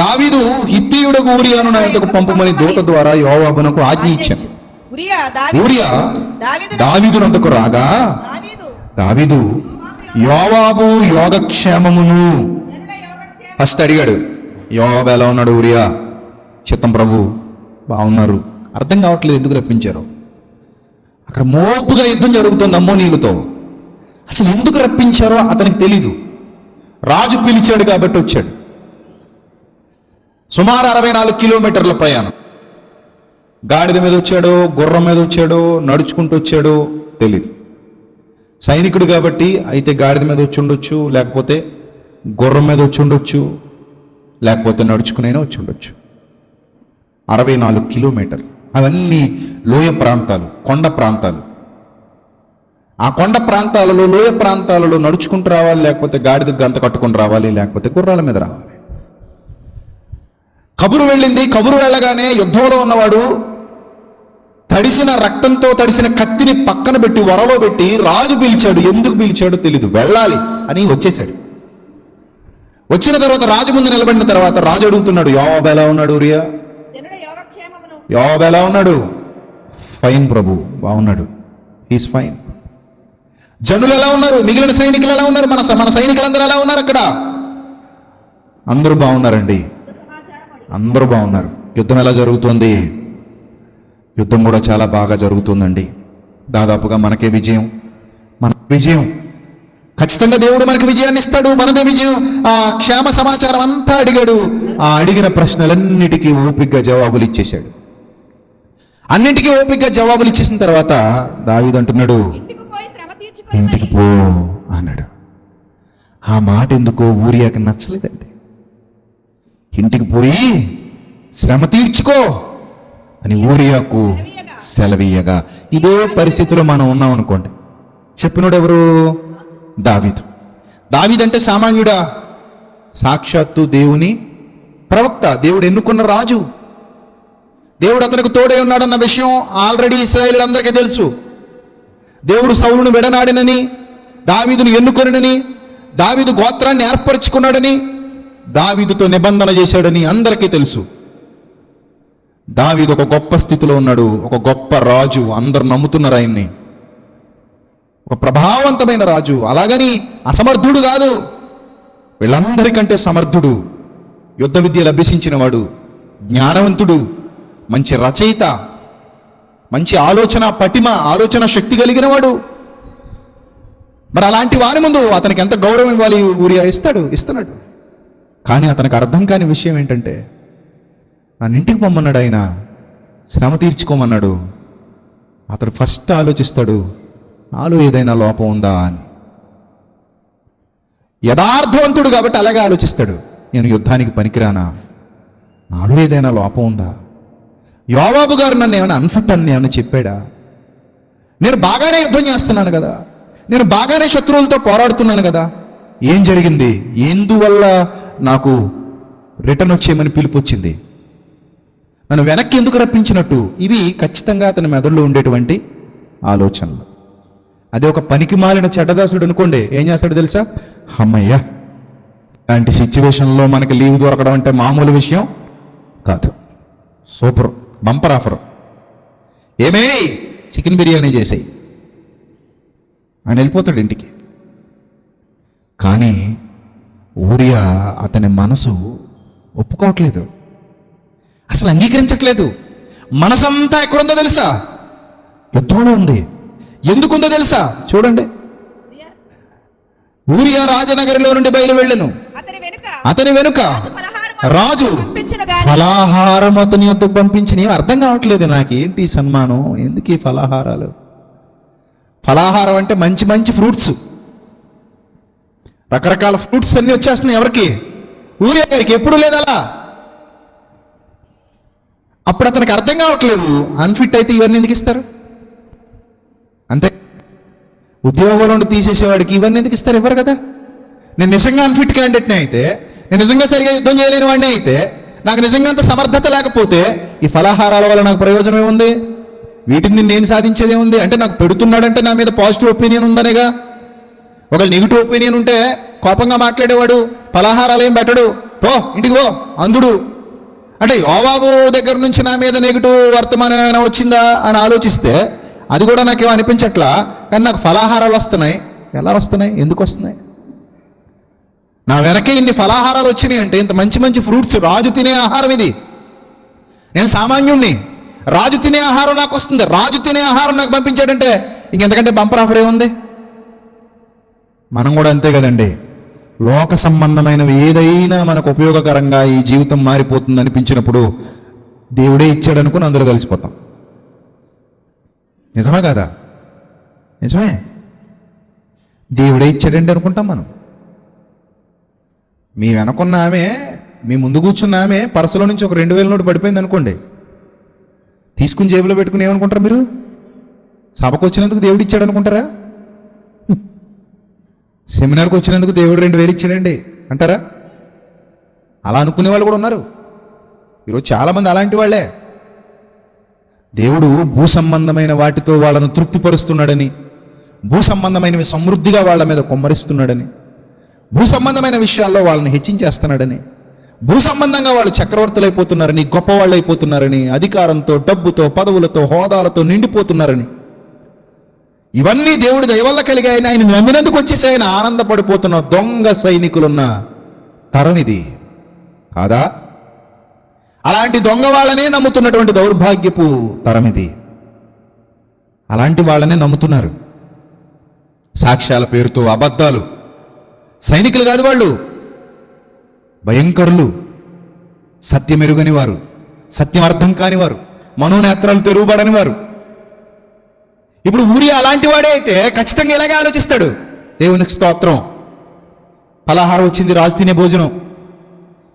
దావీదు హిత్తీయుడకు ఊరియాను నా యొద్దకు పంపమని దూత ద్వారా యోవాబునకు ఆజ్ఞ ఇచ్చాను. ఊరియా దావీదునందుకు రాగా దావీదు యోవాబు యోగక్షేమమును ఫస్ట్ అడిగాడు. యోవాబు ఎలా ఉన్నాడు? ఊరియా చిత్తం ప్రభు, బాగున్నారు. అర్థం కావట్లేదు ఎందుకు రప్పించారు. అక్కడ మోపుగా యుద్ధం జరుగుతుంది అమ్మోనీయులతో. అసలు ఎందుకు రప్పించారో అతనికి తెలీదు. రాజు పిలిచాడు కాబట్టి వచ్చాడు. సుమారు 64 కిలోమీటర్ల ప్రయాణం. గాడిద మీద వచ్చాడో, గుర్రం మీద వచ్చాడో, నడుచుకుంటూ వచ్చాడో తెలీదు. సైనికుడు కాబట్టి అయితే గాడిద మీద వచ్చి ఉండొచ్చు, లేకపోతే గుర్రం మీద వచ్చి ఉండొచ్చు, లేకపోతే నడుచుకునైనా వచ్చి ఉండొచ్చు. 64 కిలోమీటర్లు. అవన్నీ లోయ ప్రాంతాలు, కొండ ప్రాంతాలు. ఆ కొండ ప్రాంతాలలో, లోయ ప్రాంతాలలో నడుచుకుంటూ రావాలి, లేకపోతే గాడిద గంత కట్టుకుని రావాలి, లేకపోతే గుర్రాల మీద రావాలి. కబురు వెళ్ళింది. కబురు వెళ్ళగానే యుద్ధంలో ఉన్నవాడు తడిసిన రక్తంతో తడిసిన కత్తిని పక్కన పెట్టి వరలో పెట్టి రాజు పిలిచాడు. ఎందుకు పిలిచాడో తెలీదు, వెళ్ళాలి అని వచ్చేసాడు. వచ్చిన తర్వాత రాజు ముందు నిలబడిన తర్వాత రాజు అడుగుతున్నాడు, యోవాబు ఎలా ఉన్నాడు? ఊరియా యోవాబు ఎలా ఉన్నాడు? ఫైన్ ప్రభు, బాగున్నాడు, హీస్ ఫైన్. జనులు ఎలా ఉన్నారు? మిగిలిన సైనికులు ఎలా ఉన్నారు? మన సైనికులందరూ ఎలా ఉన్నారు? అక్కడ అందరూ బాగున్నారండి, అందరూ బాగున్నారు. యుద్ధం ఎలా జరుగుతుంది? యుద్ధం కూడా చాలా బాగా జరుగుతుందండి. దాదాపుగా మనకే విజయం, మన విజయం. ఖచ్చితంగా దేవుడు మనకి విజయాన్ని ఇస్తాడు, మనదే విజయం. ఆ క్షేమ సమాచారం అంతా అడిగాడు. ఆ అడిగిన ప్రశ్నలన్నిటికీ ఓపికగా జవాబులు ఇచ్చేశాడు. అన్నింటికీ ఓపికగా జవాబులు ఇచ్చేసిన తర్వాత దావీదు అంటున్నాడు, ఇంటికి పో అన్నాడు. ఆ మాట ఎందుకో ఊరియాకి నచ్చలేదండి. ఇంటికి పోయి శ్రమ తీర్చుకో అని ఊరియాకు సెలవీయగా, ఇదే పరిస్థితిలో మనం ఉన్నాం అనుకోండి. చెప్పినోడు ఎవరు? దావీదు. దావీదు అంటే సామాన్యుడా? సాక్షాత్తు దేవుని ప్రవక్త, దేవుడు ఎన్నుకున్న రాజు. దేవుడు అతనికి తోడై ఉన్నాడన్న విషయం ఆల్రెడీ ఇశ్రాయేలీయులందరికీ తెలుసు. దేవుడు సౌలును విడనాడినని, దావీదును ఎన్నుకొనినని, దావీదు గోత్రాన్ని ఏర్పరచుకున్నాడని, దావీదుతో నిబంధన చేశాడని అందరికీ తెలుసు. దావీదు ఒక గొప్ప స్థితిలో ఉన్నాడు, ఒక గొప్ప రాజు. అందరు నమ్ముతున్నారు ఆయన్ని. ఒక ప్రభావవంతమైన రాజు. అలాగని అసమర్థుడు కాదు, వీళ్ళందరికంటే సమర్థుడు, యుద్ధ విద్యలు అభ్యసించినవాడు, జ్ఞానవంతుడు, మంచి రచయిత, మంచి ఆలోచన పటిమ, ఆలోచన శక్తి కలిగిన వాడు. మరి అలాంటి వారి ముందు అతనికి ఎంత గౌరవం ఇవ్వాలి? ఊరియా ఇస్తున్నాడు. కానీ అతనికి అర్థం కాని విషయం ఏంటంటే, నన్ను ఇంటికి పొమ్మన్నాడు ఆయన, శ్రమ తీర్చుకోమన్నాడు. అతడు ఫస్ట్ ఆలోచిస్తాడు, నాలో ఏదైనా లోపం ఉందా అని. యథార్థవంతుడు కాబట్టి అలాగే ఆలోచిస్తాడు. నేను యుద్ధానికి పనికిరానా? నాలో ఏదైనా లోపం ఉందా? యోవాబు గారు నన్ను ఏమైనా అన్ఫిట్ అని ఏమైనా చెప్పాడా? నేను బాగానే యుద్ధం చేస్తున్నాను కదా, నేను బాగానే శత్రువులతో పోరాడుతున్నాను కదా, ఏం జరిగింది? ఎందువల్ల నాకు రిటర్న్ వచ్చేయమని పిలుపు వచ్చింది? నన్ను వెనక్కి ఎందుకు రప్పించినట్టు? ఇవి ఖచ్చితంగా అతని మెదడులో ఉండేటువంటి ఆలోచనలు. అదే ఒక పనికి మాలిన చెడ్డదాసుడు అనుకోండి, ఏం చేస్తాడు తెలుసా? అమ్మయ్య, ఇలాంటి సిచ్యువేషన్లో మనకి లీవ్ దొరకడం అంటే మామూలు విషయం కాదు. సూపర్, బంపర్ ఆఫర్, ఏమే చికెన్ బిర్యానీ చేసేయి ఆయన వెళ్ళిపోతాడు ఇంటికి. కానీ ఊరియా అతని మనసు ఒప్పుకోవట్లేదు, అసలు అంగీకరించట్లేదు. మనసంతా ఎక్కడుందో తెలుసా? యుద్ధంలో ఉంది. ఎందుకుందో తెలుసా? చూడండి, ఊరియా రాజనగరిలో నుండి బయలు వెళ్ళను, అతని వెనుక రాజు ఫలాహారం అతని వద్దకు పంపించిన. అర్థం కావట్లేదు నాకు, ఏంటి సన్మానం, ఎందుకు ఈ ఫలాహారాలు? ఫలాహారం అంటే మంచి మంచి ఫ్రూట్స్, రకరకాల ఫ్రూట్స్ అన్ని వచ్చేస్తున్నాయి. ఎవరికి? ఊరియా గారికి. ఎప్పుడు లేదు అలా. అప్పుడు అతనికి అర్థం కావట్లేదు, అన్ఫిట్ అయితే ఇవన్నీ ఎందుకు ఇస్తారు? అంతే, ఉద్యోగంలో నుండి తీసేసేవాడికి ఇవన్నీ ఎందుకు ఇస్తారు? ఇవ్వరు కదా. నేను నిజంగా అన్ఫిట్ క్యాండిడేట్ని అయితే, నేను నిజంగా సరిగా యుద్ధం చేయలేని వాడిని అయితే, నాకు నిజంగా అంత సమర్థత లేకపోతే ఈ ఫలాహారాల వల్ల నాకు ప్రయోజనం ఏముంది? వీటిని నేను సాధించేది ఏముంది? అంటే నాకు పెడుతున్నాడంటే నా మీద పాజిటివ్ ఒపీనియన్ ఉందనేగా. ఒక నెగిటివ్ ఒపీనియన్ ఉంటే కోపంగా మాట్లాడేవాడు ఫలాహారాలు ఏం పెట్టడు, పో ఇంటికి పో అందుడు. అంటే యోవాబు దగ్గర నుంచి నా మీద నెగిటివ్ వర్తమానం ఏమైనా వచ్చిందా అని ఆలోచిస్తే అది కూడా నాకేం అనిపించట్లా. కానీ నాకు ఫలాహారాలు వస్తున్నాయి. ఎలా వస్తున్నాయి? ఎందుకు వస్తున్నాయి? నా వెనకే ఇన్ని ఫలాహారాలు వచ్చినాయి అంటే, ఇంత మంచి మంచి ఫ్రూట్స్, రాజు తినే ఆహారం ఇది. నేను సామాన్యుణ్ణి, రాజు తినే ఆహారం నాకు వస్తుంది. రాజు తినే ఆహారం నాకు పంపించాడంటే ఇంకెంతకంటే బంపర్ ఆఫర్ ఏముంది? మనం కూడా అంతే కదండి. లోక సంబంధమైనవి ఏదైనా మనకు ఉపయోగకరంగా ఈ జీవితం మారిపోతుంది అనిపించినప్పుడు దేవుడే ఇచ్చాడు అనుకుని అందరూ కలిసిపోతాం. నిజమే కదా? నిజమే, దేవుడే ఇచ్చాడండి అనుకుంటాం మనం. మీ వెనకున్న ఆమె, మీ ముందు కూర్చున్న ఆమె పర్సులో నుంచి ఒక 2000 నోటు పడిపోయింది అనుకోండి, తీసుకుని జేబులో పెట్టుకుని ఏమనుకుంటారు మీరు? సభకు వచ్చినందుకు దేవుడు ఇచ్చాడు అనుకుంటారా? సెమినార్కి వచ్చినందుకు దేవుడు 2000 ఇచ్చాడండి అంటారా? అలా అనుకునే వాళ్ళు కూడా ఉన్నారు. ఈరోజు చాలామంది అలాంటి వాళ్ళే. దేవుడు భూ సంబంధమైన వాటితో వాళ్ళను తృప్తిపరుస్తున్నాడని, భూ సంబంధమైనవి సమృద్ధిగా వాళ్ళ మీద కొమ్మరిస్తున్నాడని, భూ సంబంధమైన విషయాల్లో వాళ్ళని హెచ్చించేస్తున్నాడని, భూ సంబంధంగా వాళ్ళు చక్రవర్తులు అయిపోతున్నారని, గొప్పవాళ్ళు అయిపోతున్నారని, అధికారంతో, డబ్బుతో, పదవులతో, హోదాలతో నిండిపోతున్నారని, ఇవన్నీ దేవుడి దయ వల్ల కలిగాయని ఆయన నమ్మినందుకు వచ్చేసి ఆయన ఆనందపడిపోతున్న దొంగ సైనికులున్న తరం ఇది కాదా? అలాంటి దొంగ వాళ్ళనే నమ్ముతున్నటువంటి దౌర్భాగ్యపు తరం ఇది. అలాంటి వాళ్ళనే నమ్ముతున్నారు. సాక్ష్యాల పేరుతో అబద్ధాలు. సైనికులు కాదు వాళ్ళు, భయంకరులు, సత్యమెరుగని వారు, సత్యం అర్థం కాని వారు, మనోనేత్రాలు తెరువబడని వారు. ఇప్పుడు ఊరియా అలాంటి వాడే అయితే ఖచ్చితంగా ఇలాగే ఆలోచిస్తాడు. దేవునికి స్తోత్రం, ఫలాహారం వచ్చింది, రాజు తినే భోజనం,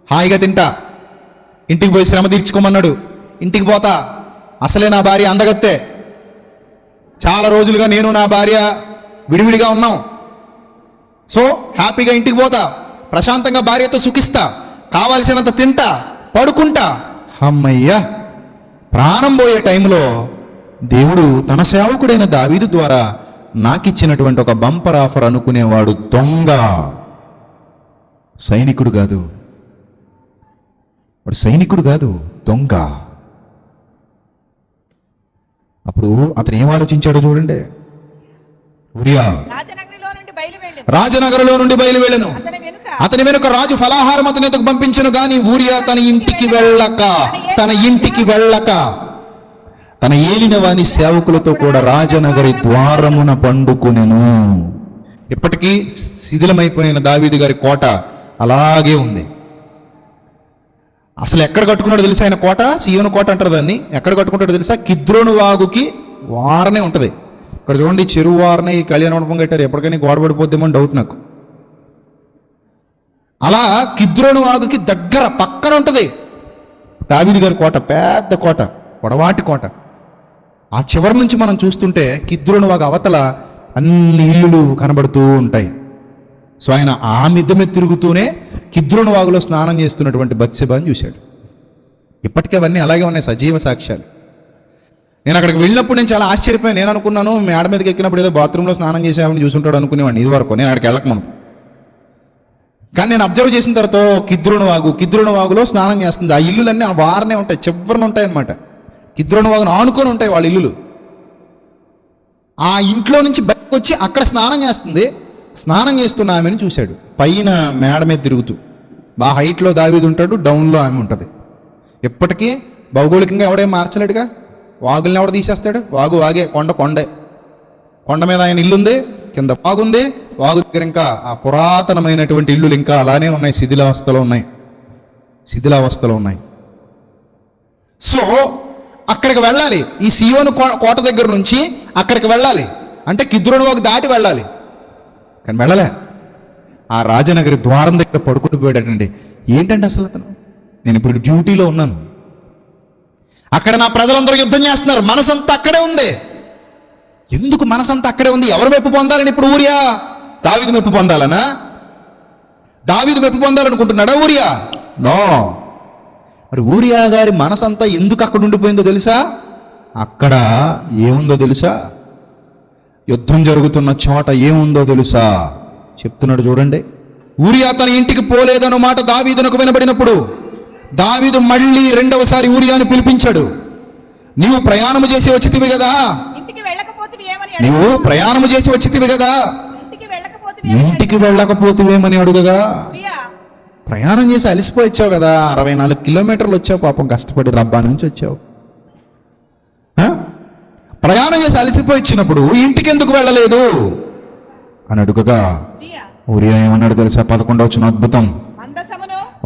హాయిగా తింటా, ఇంటికి పోయి శ్రమ తీర్చుకోమన్నాడు, ఇంటికి పోతా, అసలే నా భార్య అందగత్తే, చాలా రోజులుగా నేను నా భార్య విడివిడిగా ఉన్నాం, సో హ్యాపీగా ఇంటికి పోతా, ప్రశాంతంగా భార్యతో సుఖిస్తా, కావాల్సినంత తింటా, పడుకుంటా. అమ్మయ్య, ప్రాణం పోయే టైంలో దేవుడు తన సేవకుడైన దావీదు ద్వారా నాకిచ్చినటువంటి ఒక బంపర్ ఆఫర్ అనుకునేవాడు దొంగ, సైనికుడు కాదు. వాడు సైనికుడు కాదు, దొంగ. అప్పుడు అతను ఏం ఆలోచించాడో చూడండి. ఊరియా రాజనగరులో నుండి బయలు వెళ్ళను, అతని వెనుక రాజు ఫలాహారం అతని ఎదుకు పంపించను. కానీ ఊరియా తన ఇంటికి వెళ్ళక తన ఏలిన వాని సేవకులతో కూడా రాజనగరి ద్వారమున పండుకునెను. ఇప్పటికీ శిథిలమైపోయిన దావీదు గారి కోట అలాగే ఉంది. అసలు ఎక్కడ కట్టుకున్నాడో తెలుసా ఆయన కోట? సీయోను కోట అంటారు దాన్ని. ఎక్కడ కట్టుకుంటాడో తెలుసా? కిద్రోను వాగుకి వారనే ఉంటుంది. ఇక్కడ చూడండి, చెరువు వారనే ఈ కళ్యాణ మండపం కట్టారు. ఎప్పటికైనా గోడ పడిపోద్దేమో డౌట్ నాకు. అలా కిద్రోను వాగుకి దగ్గర పక్కన ఉంటుంది. దావీదు గారి కోట పెద్ద కోట, పొడవాటి కోట. ఆ చివరి నుంచి మనం చూస్తుంటే కిద్రోను వాగు అవతల అన్ని ఇల్లులు కనబడుతూ ఉంటాయి. సో ఆయన ఆ మిద్దె మీద తిరుగుతూనే కిద్రోను వాగులో స్నానం చేస్తున్నటువంటి బత్షెబని చూశాడు. ఇప్పటికే అవన్నీ అలాగే ఉన్నాయి, సజీవ సాక్ష్యాలు. నేను అక్కడికి వెళ్ళినప్పుడు నేను చాలా ఆశ్చర్యపోయాను. నేను అనుకున్నాను మేడ మీదకి ఎక్కినప్పుడు ఏదో బాత్రూంలో స్నానం చేసేవాడిని చూసుంటాడు అనుకునేవాడిని ఇది వరకు, నేను అక్కడికి వెళ్ళకమను. కానీ నేను అబ్జర్వ్ చేసిన తర్వాత కిద్రోను వాగులో స్నానం చేస్తుంది. ఆ ఇల్లులన్నీ ఆ వారనే ఉంటాయి, చివరన ఉంటాయి అన్నమాట. కిద్రోను వాగును ఆనుకొని ఉంటాయి వాళ్ళ ఇల్లులు. ఆ ఇంట్లో నుంచి బయటకు వచ్చి అక్కడ స్నానం చేస్తుంది. స్నానం చేస్తున్న ఆమెను చూశాడు, పైన మేడ మీద తిరుగుతూ. బాగా హైట్లో దావీదు ఉంటాడు, డౌన్లో ఆమె ఉంటుంది. ఎప్పటికీ భౌగోళికంగా ఎవడేం మార్చలేడుగా. వాగుల్ని ఎవడు తీసేస్తాడు? వాగు వాగే, కొండే. కొండ మీద ఆయన ఇల్లుంది, కింద వాగుంది. వాగు దగ్గర ఇంకా ఆ పురాతనమైనటువంటి ఇల్లులు ఇంకా అలానే ఉన్నాయి, శిథిలావస్థలో ఉన్నాయి. సో అక్కడికి వెళ్ళాలి. ఈ సియోను కోట దగ్గర నుంచి అక్కడికి వెళ్ళాలి అంటే కిద్రోను వాగు దాటి వెళ్ళాలి. కానీ వెళ్ళలే. ఆ రాజనగరి ద్వారం దగ్గర పడుకుంటూ పోయాడండి. ఏంటంటే అసలు అతను, నేను ఇప్పుడు డ్యూటీలో ఉన్నాను, అక్కడ నా ప్రజలందరూ యుద్ధం చేస్తున్నారు, మనసంతా అక్కడే ఉంది. ఎందుకు మనసంతా అక్కడే ఉంది? ఎవరు మెప్పు పొందాలని ఇప్పుడు ఊరియా? దావీదు మెప్పు పొందాలనా? దావీదు మెప్పు పొందాలనుకుంటున్నాడా ఊరియా? నో. మరి ఊరియా గారి మనసంతా ఎందుకు అక్కడ ఉండిపోయిందో తెలుసా? అక్కడ ఏముందో తెలుసా? యుద్ధం జరుగుతున్న చోట ఏముందో తెలుసా? చెప్తున్నాడు చూడండి. ఊరియా తన ఇంటికి పోలేదన్న మాట దావీదునకు వినబడినప్పుడు దావీదు మళ్ళీ రెండవసారి ఊరియాను పిలిపించాడు. నీవు ప్రయాణము చేసి వచ్చితివి కదా, నీవు ప్రయాణము చేసి వచ్చితివి కదా, ఇంటికి వెళ్ళకపోతివేమని అడుగగా, ప్రయాణం చేసి అలసిపోయి వచ్చావు కదా, 64 కిలోమీటర్లు వచ్చావు పాపం, కష్టపడి రబ్బా నుంచి వచ్చావు. ప్రయాణం చేసి అలసిపోయి వచ్చినప్పుడు ఇంటికి ఎందుకు వెళ్ళలేదు అని అడుగగా ఊరియా ఏమన్నాడు తెలుసా? 11వ వచనం అద్భుతం.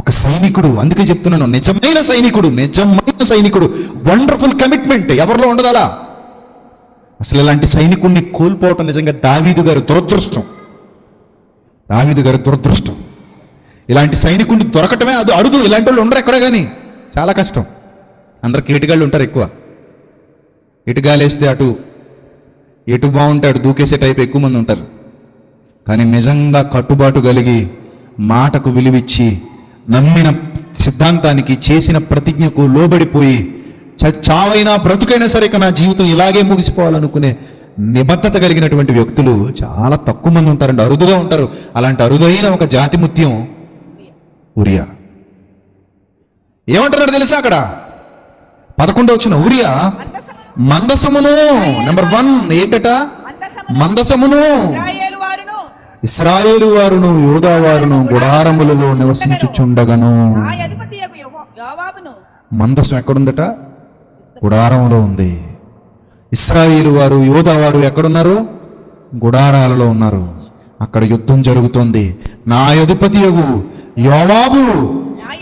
ఒక సైనికుడు, అందుకే చెప్తున్నాను, నిజమైన సైనికుడు, వండర్ఫుల్ కమిట్మెంట్ ఎవరిలో ఉండదు. అలా అసలు ఇలాంటి సైనికుడిని కోల్పోవటం నిజంగా దావీదు గారి దురదృష్టం. ఇలాంటి సైనికుడిని దొరకటమే అది అరుదు. ఇలాంటి వాళ్ళు ఉండరు ఎక్కడ, కానీ చాలా కష్టం. అందరికి ఏటుగాళ్ళు ఉంటారు ఎక్కువ. ఎటుగాలేస్తే ఎటు బాగుంటే అటు దూకేసే టైప్ ఎక్కువ మంది ఉంటారు. కానీ నిజంగా కట్టుబాటు కలిగి, మాటకు విలువిచ్చి, నమ్మిన సిద్ధాంతానికి, చేసిన ప్రతిజ్ఞకు లోబడిపోయి, చావైనా బ్రతుకైనా సరే ఇక నా జీవితం ఇలాగే ముగిసిపోవాలనుకునే నిబద్ధత కలిగినటువంటి వ్యక్తులు చాలా తక్కువ మంది ఉంటారండి, అరుదుగా ఉంటారు. అలాంటి అరుదైన ఒక జాతి ముత్యం ఊరియా. ఏమంటున్నాడు తెలుసా అక్కడ? 11వ వచనం. ఊరియా మందసమును, నెంబర్ 1 ఏంటట? మందసమును, ఇశ్రాయేలు వారును యూదా వారును గుడారములలో నివసించుచుండగను. మందసం ఎక్కడుందట? గుడారంలో ఉంది. ఇశ్రాయేలు వారు యూదా వారు ఎక్కడున్నారు? గుడారాలలో ఉన్నారు. అక్కడ యుద్ధం జరుగుతోంది. నా అధిపతియగు యోవాబు,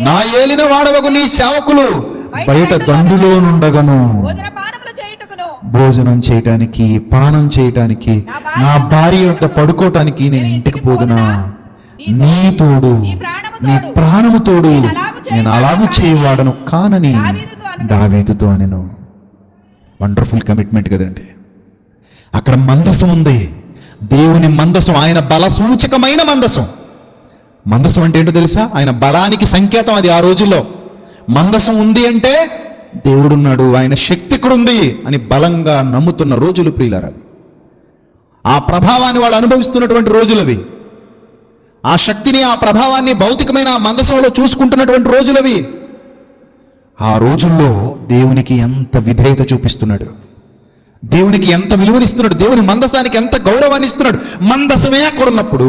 నా ఏలిన వాడవగు నీ సేవకులు బయట దండులో నుండగను. భోజనం చేయటానికి, పానం చేయటానికి, నా భార్య వద్ద పడుకోవటానికి నేను ఇంటికి పోదునా? నీ తోడు, నీ ప్రాణము తోడు నేను అలాగూ చేయవాడను కానని దావీదుతో అనెను. వండర్ఫుల్ కమిట్మెంట్ కదండి. అక్కడ మందసం ఉంది, దేవుని మందసం, ఆయన బల సూచకమైన మందసం. మందసం అంటే ఏంటో తెలుసా? ఆయన బలానికి సంకేతం అది. ఆ రోజుల్లో మందసం ఉంది అంటే దేవుడున్నాడు, ఆయన శక్తి ఇక్కడ ఉంది అని బలంగా నమ్ముతున్న రోజులు ప్రియులారా. ఆ ప్రభావాన్ని వాళ్ళు అనుభవిస్తున్నటువంటి రోజులవి. ఆ శక్తిని, ఆ ప్రభావాన్ని భౌతికమైన ఆ మందసంలో చూసుకుంటున్నటువంటి రోజులవి. ఆ రోజుల్లో దేవునికి ఎంత విధేయత చూపిస్తున్నాడు, దేవునికి ఎంత విలువనిస్తున్నాడు, దేవుని మందసానికి ఎంత గౌరవాన్ని ఇస్తున్నాడు. మందసమే అక్కడ ఉన్నప్పుడు,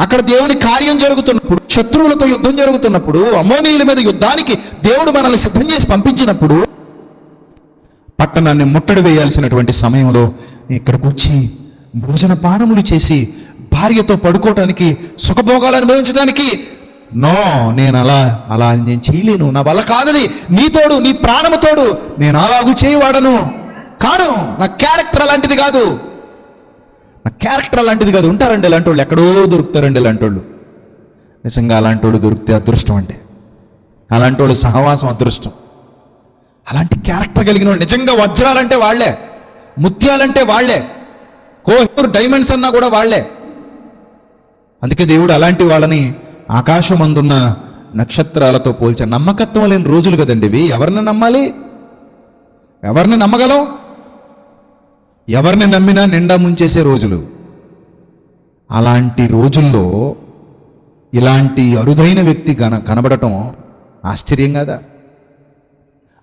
అక్కడ దేవుని కార్యం జరుగుతున్నప్పుడు, శత్రువులతో యుద్ధం జరుగుతున్నప్పుడు, అమోనీయుల మీద యుద్ధానికి దేవుడు మనల్ని సిద్ధం చేసి పంపించినప్పుడు, పట్టణాన్ని ముట్టడి వేయాల్సినటువంటి సమయంలో ఇక్కడికి వచ్చి భోజన పానములు చేసి భార్యతో పడుకోవటానికి, సుఖభోగాలు అనుభవించడానికి, నో, నేను అలా నేను చేయలేను, నా వల్ల కాదని, నీ తోడు, నీ ప్రాణము తోడు, నేను అలాగూ చేయవాడను కాను. నా క్యారెక్టర్ అలాంటిది కాదు, ఉంటారండి ఇలాంటి వాళ్ళు, ఎక్కడో దొరుకుతారండి ఇలాంటి వాళ్ళు. నిజంగా అలాంటి వాళ్ళు దొరికితే అదృష్టం. అంటే అలాంటి వాళ్ళు సహవాసం అదృష్టం. అలాంటి క్యారెక్టర్ కలిగిన వాళ్ళు, నిజంగా వజ్రాలంటే వాళ్లే, ముత్యాలంటే వాళ్లే, కోహినూర్ డైమండ్స్ అన్నా కూడా వాళ్లే. అందుకే దేవుడు అలాంటి వాళ్ళని ఆకాశమందున్న నక్షత్రాలతో పోల్చాడు. నమ్మకత్వం లేని రోజులు కదండి ఇవి. ఎవరిని నమ్మాలి? ఎవరిని నమ్మగలం? ఎవరిని నమ్మినా నిండా ముంచేసే రోజులు. అలాంటి రోజుల్లో ఇలాంటి అరుదైన వ్యక్తి కనబడటం ఆశ్చర్యం కదా.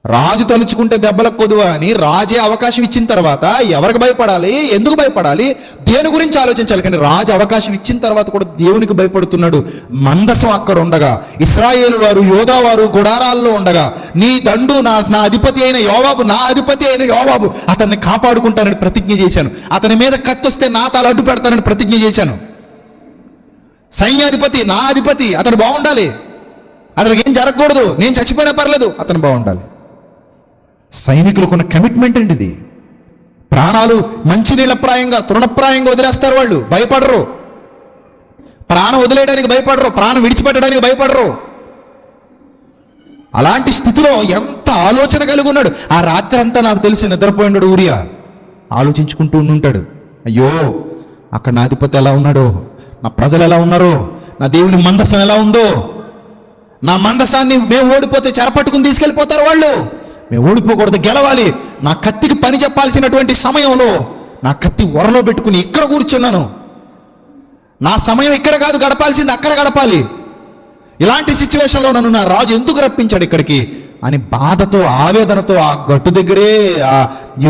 రాజు తలుచుకుంటే దెబ్బలకు కొదువా అని రాజే అవకాశం ఇచ్చిన తర్వాత ఎవరికి భయపడాలి? ఎందుకు భయపడాలి? దేని గురించి ఆలోచించాలి. కానీ రాజు అవకాశం ఇచ్చిన తర్వాత కూడా దేవునికి భయపడుతున్నాడు. మందసం అక్కడ ఉండగా, ఇశ్రాయేలు వారు, యోధా వారు గుడారాల్లో ఉండగా, నీ దండు నా అధిపతి అయిన యోవాబు, నా అధిపతి అయిన యోవాబు, అతన్ని కాపాడుకుంటానని ప్రతిజ్ఞ చేశాను. అతని మీద కత్తొస్తే నా తల అడ్డు పెడతానని ప్రతిజ్ఞ చేశాను. సైన్యాధిపతి నా అధిపతి, అతను బాగుండాలి, అతనికి ఏం జరగకూడదు, నేను చచ్చిపోయినా పర్లేదు, అతను బాగుండాలి. సైనికులకున్న కమిట్మెంట్ అండి ఇది. ప్రాణాలు మంచినీళ్ళప్రాయంగా, తృణప్రాయంగా వదిలేస్తారు వాళ్ళు, భయపడరు. ప్రాణం వదిలేయడానికి భయపడరు, ప్రాణం విడిచిపెట్టడానికి భయపడరు. అలాంటి స్థితిలో ఎంత ఆలోచన కలిగి ఉన్నాడు. ఆ రాత్రి అంతా నాకు తెలిసి నిద్రపోయినాడు ఊరియా. ఆలోచించుకుంటూ ఉంటాడు, అయ్యో అక్కడ నా అధిపతి ఎలా ఉన్నాడో, నా ప్రజలు ఎలా ఉన్నారో, నా దేవుని మందసం ఎలా ఉందో, నా మందసాన్ని మేము ఓడిపోతే చెరపట్టుకుని తీసుకెళ్ళిపోతారు వాళ్ళు. మేము ఓడిపోకూడదు, గెలవాలి. నా కత్తికి పని చెప్పాల్సినటువంటి సమయంలో నా కత్తి వరలో పెట్టుకుని ఇక్కడ కూర్చున్నాను. నా సమయం ఇక్కడ కాదు గడపాల్సింది, అక్కడ గడపాలి. ఇలాంటి సిచ్యువేషన్లో నన్ను నా రాజు ఎందుకు రప్పించాడు ఇక్కడికి అని బాధతో, ఆవేదనతో ఆ గట్టు దగ్గరే ఆ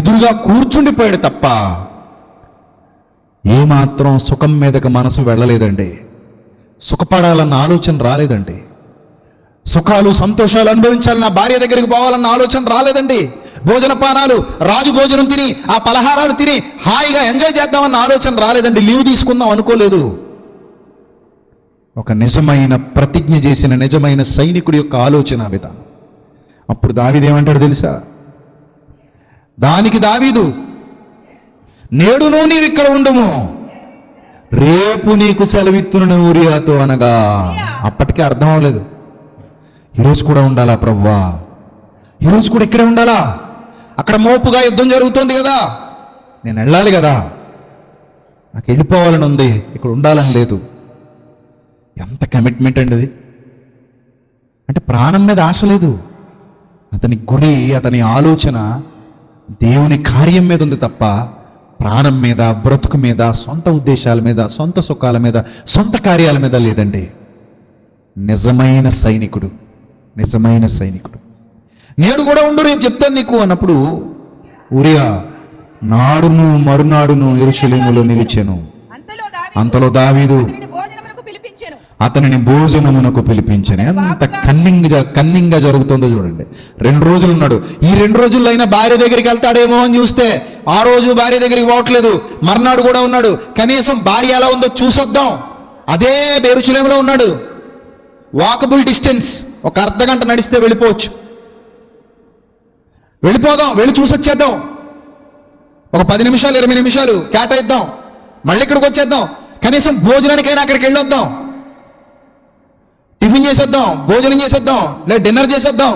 ఎదురుగా కూర్చుండిపోయాడు తప్ప ఏమాత్రం సుఖం మీదకి మనసు వెళ్ళలేదండి. సుఖపడాలన్న ఆలోచన రాలేదండి. సుఖాలు సంతోషాలు అనుభవించాలి, నా భార్య దగ్గరికి పోవాలన్న ఆలోచన రాలేదండి. భోజన పానాలు, రాజు భోజనం తిని, ఆ పలహారాలు తిని హాయిగా ఎంజాయ్ చేద్దామన్న ఆలోచన రాలేదండి. లీవ్ తీసుకుందాం అనుకోలేదు. ఒక నిజమైన ప్రతిజ్ఞ చేసిన నిజమైన సైనికుడి యొక్క ఆలోచన విధానం. అప్పుడు దావీదు ఏమంటాడు తెలుసా? దానికి దావీదు, నేడును నీవు ఇక్కడ ఉండుము, రేపు నీకు సెలవిత్తును ఊరియాతో అనగా. అప్పటికే అర్థం అవ్వలేదు. ఈరోజు కూడా ఉండాలా ప్రభువా? ఈరోజు కూడా ఇక్కడే ఉండాలా? అక్కడ మోపుగా యుద్ధం జరుగుతోంది కదా, నేను వెళ్ళాలి కదా, నాకు వెళ్ళిపోవాలని ఉంది, ఇక్కడ ఉండాలని లేదు. ఎంత కమిట్మెంట్ అండి అది. అంటే ప్రాణం మీద ఆశ లేదు. అతని గురి, అతని ఆలోచన దేవుని కార్యం మీద ఉంది తప్ప ప్రాణం మీద, బ్రతుకు మీద, సొంత ఉద్దేశాల మీద, సొంత సుఖాల మీద, సొంత కార్యాల మీద లేదండి. నిజమైన సైనికుడు, నిజమైన సైనికుడు. నేడు కూడా ఉండు, రేపు చెప్తాను నీకు అన్నప్పుడు ఊరియా నాడును మరునాడును యెరూషలేములో నిలిచెను. అంతలో దావీదు అతనిని భోజనమునకు పిలిపించను. ఎంత కన్నింగ్గా జరుగుతుందో చూడండి. 2 రోజులు ఉన్నాడు. ఈ 2 రోజుల్లో అయినా భార్య దగ్గరికి వెళ్తాడేమో అని చూస్తే ఆ రోజు భార్య దగ్గరికి పోవట్లేదు. మర్నాడు కూడా ఉన్నాడు. కనీసం భార్య ఎలా ఉందో చూసొద్దాం, అదే యెరూషలేములో ఉన్నాడు. వాకబుల్ డిస్టెన్స్, ఒక అర్ధగంట నడిస్తే వెళ్ళిపోవచ్చు. వెళ్ళిపోదాం, వెళ్ళి చూసొచ్చేద్దాం. ఒక 10 నిమిషాలు 20 నిమిషాలు కేటాయిద్దాం, మళ్ళీ ఇక్కడికి వచ్చేద్దాం. కనీసం భోజనానికైనా అక్కడికి వెళ్ళొద్దాం, టిఫిన్ చేసేద్దాం, భోజనం చేసేద్దాం, లేదా డిన్నర్ చేసేద్దాం.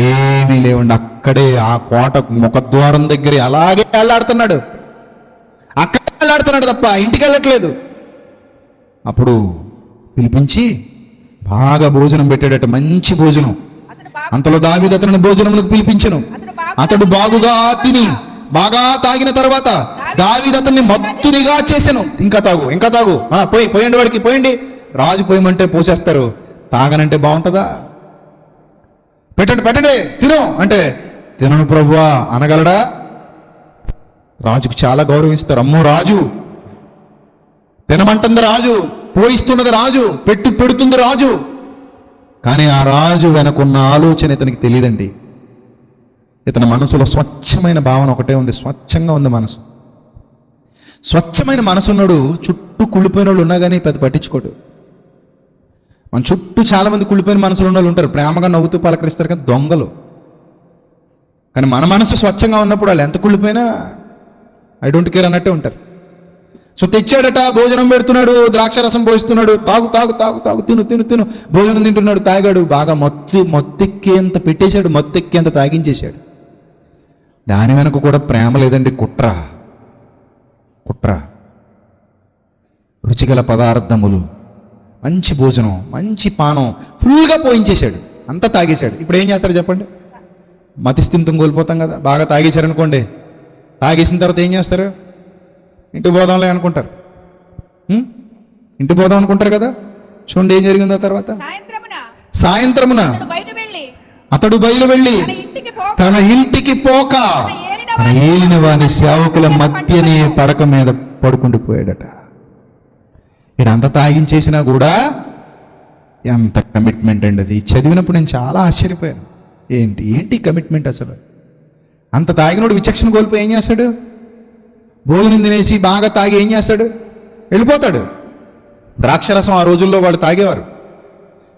ఏమీ లేవండి. అక్కడే ఆ కోట ముఖద్వారం దగ్గర అలాగే వెళ్ళాడుతున్నాడు. అక్కడే వెళ్ళాడుతున్నాడు తప్ప ఇంటికి వెళ్ళట్లేదు. అప్పుడు పిలిపించి బాగా భోజనం పెట్టాడట, మంచి భోజనం. అంతలో దావీదు అతనిని భోజనములకు పిలిపించెను. అతడు బాగుగా తిని బాగా తాగిన తర్వాత దావీదు అతన్ని మత్తునిగా చేసెను. ఇంకా తాగు, ఇంకా తాగు, పోయండి వాడికి, పోయండి. రాజు పోయమంటే పోసేస్తారు, తాగనంటే బాగుంటుందా? పెట్టండి పెట్టండి, తిను అంటే తినను ప్రభువా అనగలడా? రాజుకు చాలా గౌరవిస్తారు. అమ్మో రాజు, తినమంటుంది రాజు, పోయిస్తున్నది రాజు, పెడుతుంది రాజు. కానీ ఆ రాజు వెనకున్న ఆలోచన ఇతనికి తెలియదండి. ఇతని మనసులో స్వచ్ఛమైన భావన ఒకటే ఉంది, స్వచ్ఛంగా ఉంది మనసు. స్వచ్ఛమైన మనసున్నాడు. చుట్టూ కుళ్ళిపోయిన వాళ్ళు ఉన్నా కానీ పెద్ద పట్టించుకోడు. మన చుట్టూ చాలామంది కుళ్ళిపోయిన మనసులు ఉన్న వాళ్ళు ఉంటారు, ప్రేమగా నవ్వుతూ పలకరిస్తారు కానీ దొంగలు. కానీ మన మనసు స్వచ్ఛంగా ఉన్నప్పుడు వాళ్ళు ఎంత కుళ్ళిపోయినా ఐ డోంట్ కేర్ అన్నట్టే ఉంటారు. సో తెచ్చాడట, భోజనం పెడుతున్నాడు, ద్రాక్షరసం పోయిస్తున్నాడు, తాగు తాగు తాగు తాగు, తిను తిను తిను, భోజనం తింటున్నాడు, తాగాడు, బాగా మత్తెక్కేంత పెట్టేశాడు, మత్తెక్కేంత తాగించేశాడు. దాని వెనక కూడా ప్రేమ లేదండి, కుట్ర. రుచిగల పదార్థములు, మంచి భోజనం, మంచి పానం ఫుల్గా పోయించేశాడు, అంతా తాగేశాడు. ఇప్పుడు ఏం చేస్తాడు చెప్పండి? మతిస్థిమితం కోల్పోతాం కదా. బాగా తాగేశారనుకోండి, తాగేసిన తర్వాత ఏం చేస్తారు? ఇంటికి పోదాంలే అనుకుంటారు. ఇంటికి పోదాం అనుకుంటారు కదా. చూడండి ఏం జరిగిందో తర్వాత. సాయంత్రమున అతడు బయలు వెళ్ళి తన ఇంటికి పోక ఏలిన వాని సేవకుల మధ్యనే పడక మీద పడుకుండిపోయాడట. ఇడంతా తాగించేసినా కూడా ఎంత కమిట్మెంట్ అండి అది. చదివినప్పుడు నేను చాలా ఆశ్చర్యపోయాను. ఏంటి కమిట్మెంట్ అసలు? అంత తాగినోడు విచక్షణ కోల్పోయి ఏం చేస్తాడు? భోజనం తినేసి బాగా తాగి ఏం చేస్తాడు? వెళ్ళిపోతాడు. ద్రాక్షరసం ఆ రోజుల్లో వాళ్ళు తాగేవారు,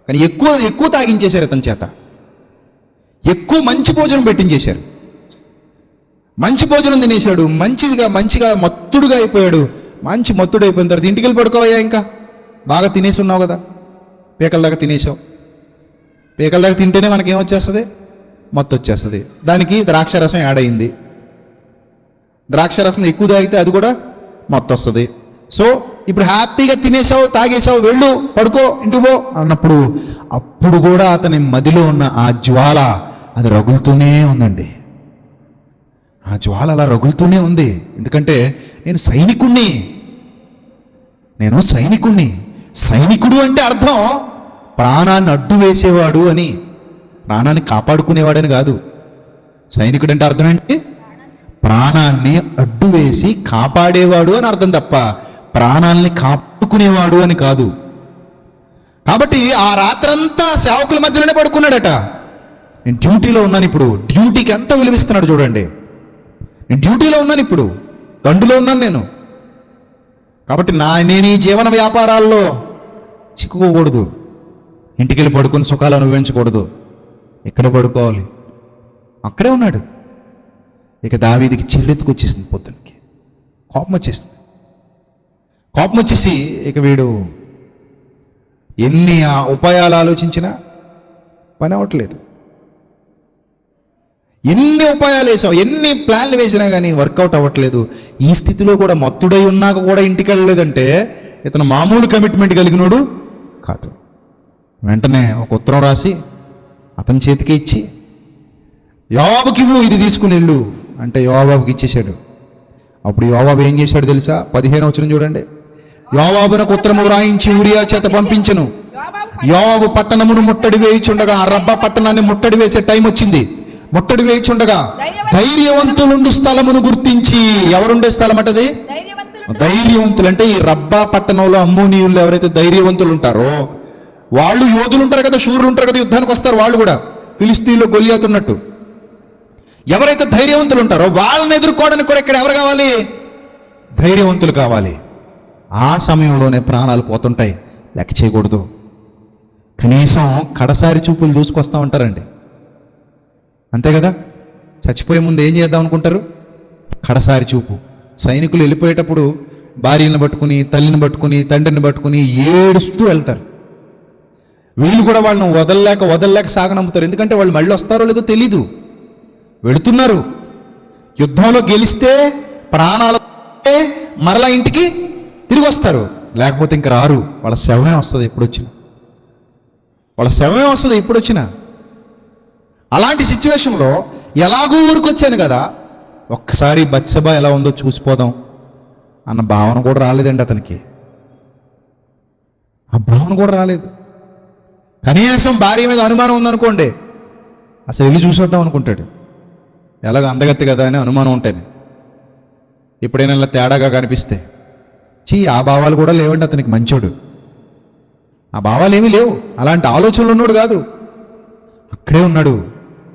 కానీ ఎక్కువ తాగించేశారు అతని చేత. ఎక్కువ మంచి భోజనం పెట్టించేశారు. మంచి భోజనం తినేశాడు, మంచిగా మత్తుడుగా అయిపోయాడు. మంచి మత్తుడు అయిపోయిన తర్వాత ఇంటికి వెళ్ళి పడుకోవయ్యా, ఇంకా బాగా తినేసి ఉన్నావు కదా, పీకల దాకా తినేసావు. పీకల దాకా తింటేనే మనకేమొచ్చేస్తుంది? మత్తు వచ్చేస్తుంది. దానికి ద్రాక్షరసం యాడ్ అయింది. ద్రాక్షరసం ఎక్కువ తాగితే అది కూడా మత్తు వస్తుంది. సో ఇప్పుడు హ్యాపీగా తినేసావు, తాగేసావు, వెళ్ళు పడుకో, ఇంటికి పో అన్నప్పుడు అప్పుడు కూడా అతని మదిలో ఉన్న ఆ జ్వాల అది రగులుతూనే ఉందండి. ఆ జ్వాల అలా రగులుతూనే ఉంది. ఎందుకంటే నేను సైనికుణ్ణి. సైనికుడు అంటే అర్థం ప్రాణాన్ని అడ్డు వేసేవాడు అని, ప్రాణాన్ని కాపాడుకునేవాడని కాదు. సైనికుడు అంటే అర్థం ఏంటి? ప్రాణాన్ని అడ్డు వేసి కాపాడేవాడు అని అర్థం తప్ప ప్రాణాలని కాపాడుకునేవాడు అని కాదు. కాబట్టి ఆ రాత్రంతా సేవకుల మధ్యలోనే పడుకున్నాడట. నేను డ్యూటీలో ఉన్నాను ఇప్పుడు. డ్యూటీకి ఎంత విలువిస్తున్నాడు చూడండి. నేను డ్యూటీలో ఉన్నాను ఇప్పుడు, దండులో ఉన్నాను నేను. కాబట్టి నేను ఈ జీవన వ్యాపారాల్లో చిక్కుకోకూడదు. ఇంటికి వెళ్ళి పడుకుని సుఖాలు అనుభవించకూడదు. ఎక్కడ పడుకోవాలి? అక్కడే ఉన్నాడు. ఇక దావీదికి చిల్లెత్తుకొచ్చేసింది. పొద్దున్నకి కోపం వచ్చేసి ఇక వీడు ఎన్ని ఉపాయాలు ఆలోచించినా పని అవ్వట్లేదు. ఎన్ని ఉపాయాలు వేసావు, ఎన్ని ప్లాన్లు వేసినా కానీ వర్కౌట్ అవ్వట్లేదు. ఈ స్థితిలో కూడా మత్తుడై ఉన్నాక కూడా ఇంటికి వెళ్ళలేదంటే ఇతను మామూలు కమిట్మెంట్ కలిగినోడు కాదు. వెంటనే ఒక ఉత్తరం రాసి అతని చేతికి ఇచ్చి, యోవాబుకి ఇవ్వు, ఇది తీసుకుని వెళ్ళు అంటే యోవాబుకి ఇచ్చేశాడు. అప్పుడు యోవాబు ఏం చేశాడు తెలుసా? 15వ వచనం చూడండి. యోవాబునకు ఉత్తరము వ్రాయించి ఊరియా చేత పంపించెను. యోవాబు పట్టణమును ముట్టడి వేయిచుండగా, ఆ రబ్బా పట్టణాన్ని ముట్టడి వేసే టైం వచ్చింది. ముట్టడి వేయిచుండగా ధైర్యవంతులుండు స్థలమును గుర్తించి, ఎవరుండే స్థలం అంటది? ధైర్యవంతులు. అంటే ఈ రబ్బా పట్టణంలో అమ్మోనీయులు ఎవరైతే ధైర్యవంతులు ఉంటారో వాళ్ళు యోధులు ఉంటారు కదా, శూరులు ఉంటారు కదా, యుద్ధానికి వస్తారు వాళ్ళు కూడా, ఫిలిస్తీన్లో గొలియాతున్నట్టు. ఎవరైతే ధైర్యవంతులు ఉంటారో వాళ్ళని ఎదుర్కోవడానికి కూడా ఇక్కడ ఎవరు కావాలి? ధైర్యవంతులు కావాలి. ఆ సమయంలోనే ప్రాణాలు పోతుంటాయి, లెక్క చేయకూడదు. కనీసం కడసారి చూపులు దూసుకొస్తూ ఉంటారండి, అంతే కదా. చచ్చిపోయే ముందు ఏం చేద్దాం అనుకుంటారు? కడసారి చూపు. సైనికులు వెళ్ళిపోయేటప్పుడు భార్యను పట్టుకుని, తల్లిని పట్టుకుని, తండ్రిని పట్టుకుని ఏడుస్తూ వెళ్తారు. వీళ్ళు కూడా వాళ్ళని వదలలేక సాగనంపుతారు. ఎందుకంటే వాళ్ళు మళ్ళీ వస్తారో లేదో తెలీదు. వెళుతున్నారు. యుద్ధంలో గెలిస్తే ప్రాణాలు మరలా ఇంటికి తిరిగి వస్తారు, లేకపోతే ఇంక రారు. వాళ్ళ శవమే వస్తుంది ఎప్పుడు వచ్చినా. అలాంటి సిచ్యువేషన్లో ఎలాగూ ఊరికొచ్చాను కదా, ఒక్కసారి బత్సెబా ఎలా ఉందో చూసిపోదాం అన్న భావన కూడా రాలేదండి అతనికి. ఆ భావన కూడా రాలేదు. కనీసం భార్య మీద అనుమానం ఉందనుకోండి, అసలు వెళ్ళి చూసొద్దాం అనుకుంటాడు. ఎలాగ అందగత్తి కదా అని అనుమానం ఉంటాను. ఎప్పుడైనా ఇలా తేడాగా కనిపిస్తే ఆ భావాలు కూడా లేవండి అతనికి. మంచోడు, ఆ భావాలు ఏమీ లేవు. అలాంటి ఆలోచనలు ఉన్నాడు కాదు, అక్కడే ఉన్నాడు.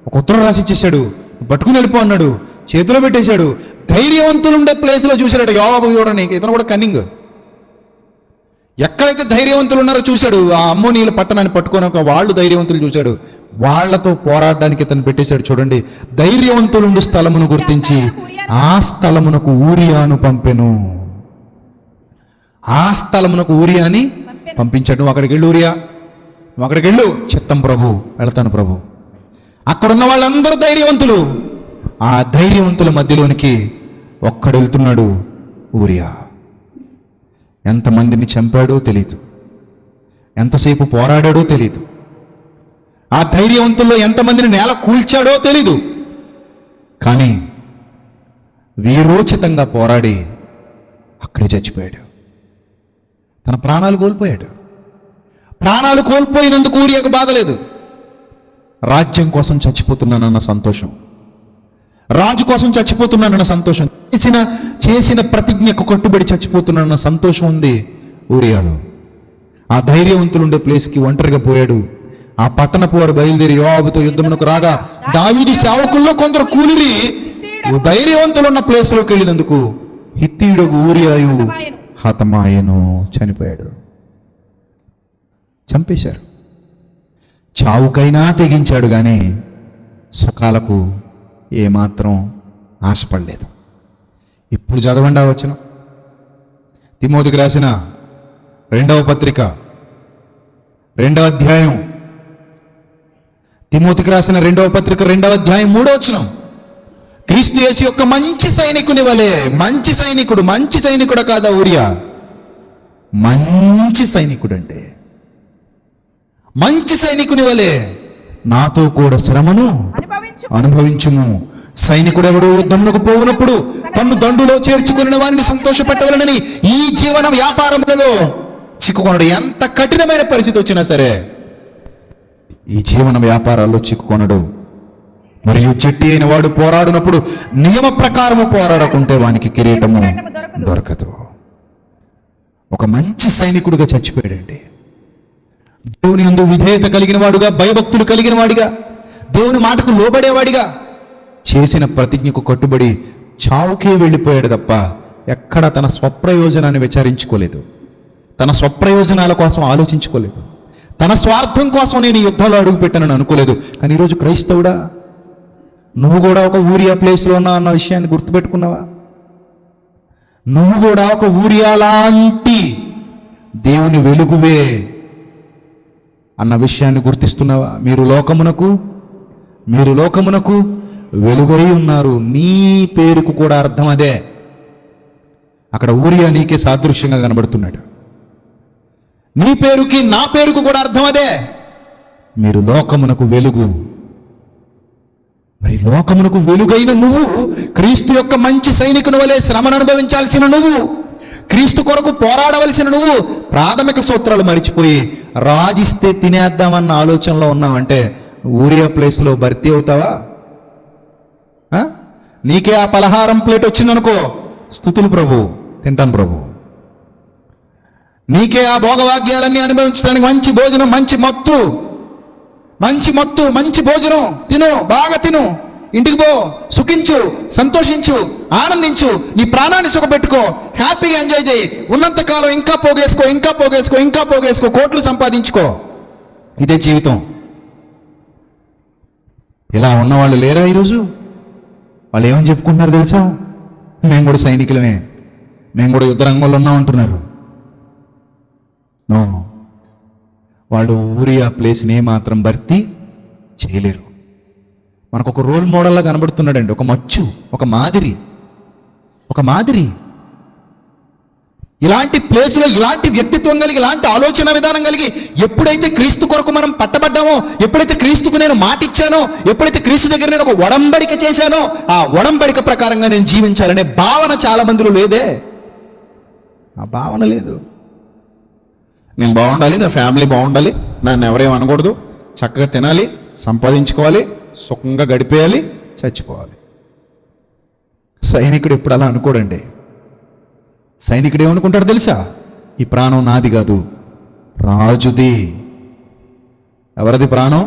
ఒక ఉత్తరం రాసి ఇచ్చేసాడు, పట్టుకుని వెళ్ళిపో అన్నాడు, చేతిలో పెట్టేశాడు. ధైర్యవంతులు ఉండే ప్లేస్లో చూశాడు యోవాబు. చూడండి, ఇతను కూడా కన్నింగ్. ఎక్కడైతే ధైర్యవంతులు ఉన్నారో చూశాడు. ఆ అమ్మోనీయుల పట్టణాన్ని పట్టుకోనక వాళ్ళు ధైర్యవంతులు చూశాడు, వాళ్లతో పోరాడడానికి ఇతను పెట్టేశాడు. చూడండి, ధైర్యవంతులుండు స్థలమును గుర్తించి ఆ స్థలమునకు ఊరియాను పంపెను. ఆ స్థలమునకు ఊరియాని పంపించాడు. నువ్వు అక్కడికి వెళ్ళు ఊరియా, నువ్వు అక్కడికి వెళ్ళు. చిత్తం ప్రభు, వెళతాను ప్రభు. అక్కడున్న వాళ్ళందరూ ధైర్యవంతులు. ఆ ధైర్యవంతుల మధ్యలోనికి ఒక్కడు వెళ్తున్నాడు, ఊరియా. ఎంతమందిని చంపాడో తెలీదు, ఎంతసేపు పోరాడాడో తెలీదు, ఆ ధైర్యవంతుల్లో ఎంతమందిని నేల కూల్చాడో తెలీదు. కానీ వీరోచితంగా పోరాడి అక్కడే చచ్చిపోయాడు. తన ప్రాణాలు కోల్పోయాడు. ప్రాణాలు కోల్పోయినందుకు ఊరియాకు బాధ లేదు. రాజ్యం కోసం చచ్చిపోతున్నానన్న సంతోషం, రాజు కోసం చచ్చిపోతున్నానన్న సంతోషం, చేసిన ప్రతిజ్ఞకు కట్టుబడి చచ్చిపోతున్నానన్న సంతోషం ఉంది ఊరియాలో. ఆ ధైర్యవంతులు ఉండే ప్లేస్కి ఒంటరిగా పోయాడు. ఆ పట్టణపు వారు బయలుదేరి యోవాబుతో యుద్ధమునకు రాగా దావీదు సేవకుల్లో కొందరు కూలిరి ధైర్యవంతులు ఉన్న ప్లేస్లోకి వెళ్ళినందుకు హిత్తీయుడు ఊరియాయు హతమాయను, చనిపోయాడు. చంపేశారు. చావుకైనా తెగించాడు కానీ సుఖాలకు ఏమాత్రం ఆశపడలేదు. ఇప్పుడు చదవండి ఆ వచనం, తిమోతికి రాసిన 2వ పత్రిక 2వ అధ్యాయం, తిమోతికి రాసిన 2వ పత్రిక 2వ అధ్యాయం 3వ వచనం. క్రీస్తు యేసు యొక్క మంచి సైనికుని వలె, మంచి సైనికుడు, మంచి సైనికుడు కాదా ఊరియా? మంచి సైనికుడు అంటే మంచి సైనికుని వలె నాతో కూడా శ్రమను అనుభవించుము. సైనికుడెవడు యుద్ధమునకు పోవునప్పుడు తన్ను దండులో చేర్చుకున్న వారిని సంతోషపెట్టవలనని ఈ జీవన వ్యాపారములలో చిక్కుకొనడు. ఎంత కఠినమైన పరిస్థితి వచ్చినా సరే ఈ జీవన వ్యాపారాల్లో చిక్కుకొనడు. మరియు చెట్టి అయిన వాడు పోరాడినప్పుడు నియమ ప్రకారము పోరాడకుంటే వానికి కిరీటము దొరకదు. ఒక మంచి సైనికుడిగా చచ్చిపోయాడండి. దేవుని యందు విధేయత కలిగిన వాడుగా, భయభక్తులు కలిగిన వాడిగా, దేవుని మాటకు లోబడేవాడిగా, చేసిన ప్రతిజ్ఞకు కట్టుబడి చావుకే వెళ్ళిపోయాడు తప్ప ఎక్కడ తన స్వప్రయోజనాన్ని విచారించుకోలేదు, తన స్వప్రయోజనాల కోసం ఆలోచించుకోలేదు, తన స్వార్థం కోసం నేను యుద్ధంలో అడుగు పెట్టానని అనుకోలేదు. కానీ ఈరోజు క్రైస్తవుడా, నువ్వు కూడా ఒక ఊరియా ప్లేస్లో ఉన్నావు అన్న విషయాన్ని గుర్తుపెట్టుకున్నావా? నువ్వు కూడా ఒక ఊరియా లాంటి దేవుని వెలుగువే అన్న విషయాన్ని గుర్తిస్తున్నావా? మీరు లోకమునకు వెలుగై ఉన్నారు. నీ పేరుకు కూడా అర్థం అదే. అక్కడ ఊరియా నీకే సాదృశ్యంగా కనబడుతున్నాడు. నీ పేరుకి నా పేరుకు కూడా అర్థం అదే. మీరు లోకమునకు వెలుగు. మరి లోకమునకు వెలుగైన నువ్వు, క్రీస్తు యొక్క మంచి సైనికుని వలె శ్రమను అనుభవించాల్సిన నువ్వు, క్రీస్తు కొరకు పోరాడవలసిన నువ్వు ప్రాథమిక సూత్రాలు మరిచిపోయి రాజిస్తే తినేద్దామన్న ఆలోచనలో ఉన్నావంటే ఊరియా ప్లేస్లో భర్తీ అవుతావా? నీకే ఆ పలహారం ప్లేట్ వచ్చిందనుకో, స్తుతులు ప్రభు, తింటాను ప్రభు. నీకే ఆ భోగవాగ్యాలన్నీ అనుభవించడానికి మంచి భోజనం, మంచి మత్తు, మంచి భోజనం తిను, బాగా తిను, ఇంటికి పో, సుఖించు, సంతోషించు, ఆనందించు, నీ ప్రాణాన్ని సుఖపెట్టుకో, హ్యాపీగా ఎంజాయ్ చేయి. ఉన్నంతకాలం ఇంకా పోగేసుకో, కోట్లు సంపాదించుకో. ఇదే జీవితం. ఇలా ఉన్నవాళ్ళు లేరా ఈరోజు? వాళ్ళు ఏమని చెప్పుకుంటున్నారు తెలుసా? మేము కూడా సైనికులమే, మేము కూడా యుద్ధ రంగంలో ఉన్నామంటున్నారు. నో, వాడు ఊరియా ప్లేస్ని ఏమాత్రం భర్తీ చేయలేరు. మనకు ఒక రోల్ మోడల్లా కనబడుతున్నాడండి, ఒక మచ్చు, ఒక మాదిరి. ఇలాంటి ప్లేసులో ఇలాంటి వ్యక్తిత్వం కలిగి, ఇలాంటి ఆలోచన విధానం కలిగి ఎప్పుడైతే క్రీస్తు కొరకు మనం పట్టబడ్డామో, ఎప్పుడైతే క్రీస్తుకు నేను మాట ఇచ్చానో, ఎప్పుడైతే క్రీస్తు దగ్గర నేను ఒక ఒడంబడిక చేశానో, ఆ ఒడంబడిక ప్రకారంగా నేను జీవించాలనే భావన చాలా మందిలో లేదే. ఆ భావన లేదు. నేను బాగుండాలి, నా ఫ్యామిలీ బాగుండాలి, నన్ను ఎవరేం అనకూడదు, చక్కగా తినాలి, సంపాదించుకోవాలి, సుఖంగా గడిపేయాలి, చచ్చిపోవాలి. సైనికుడు ఎప్పుడు అలా అనుకోడండి. సైనికుడు ఏమనుకుంటాడు తెలుసా? ఈ ప్రాణం నాది కాదు, రాజుది. ఎవరిది ప్రాణం?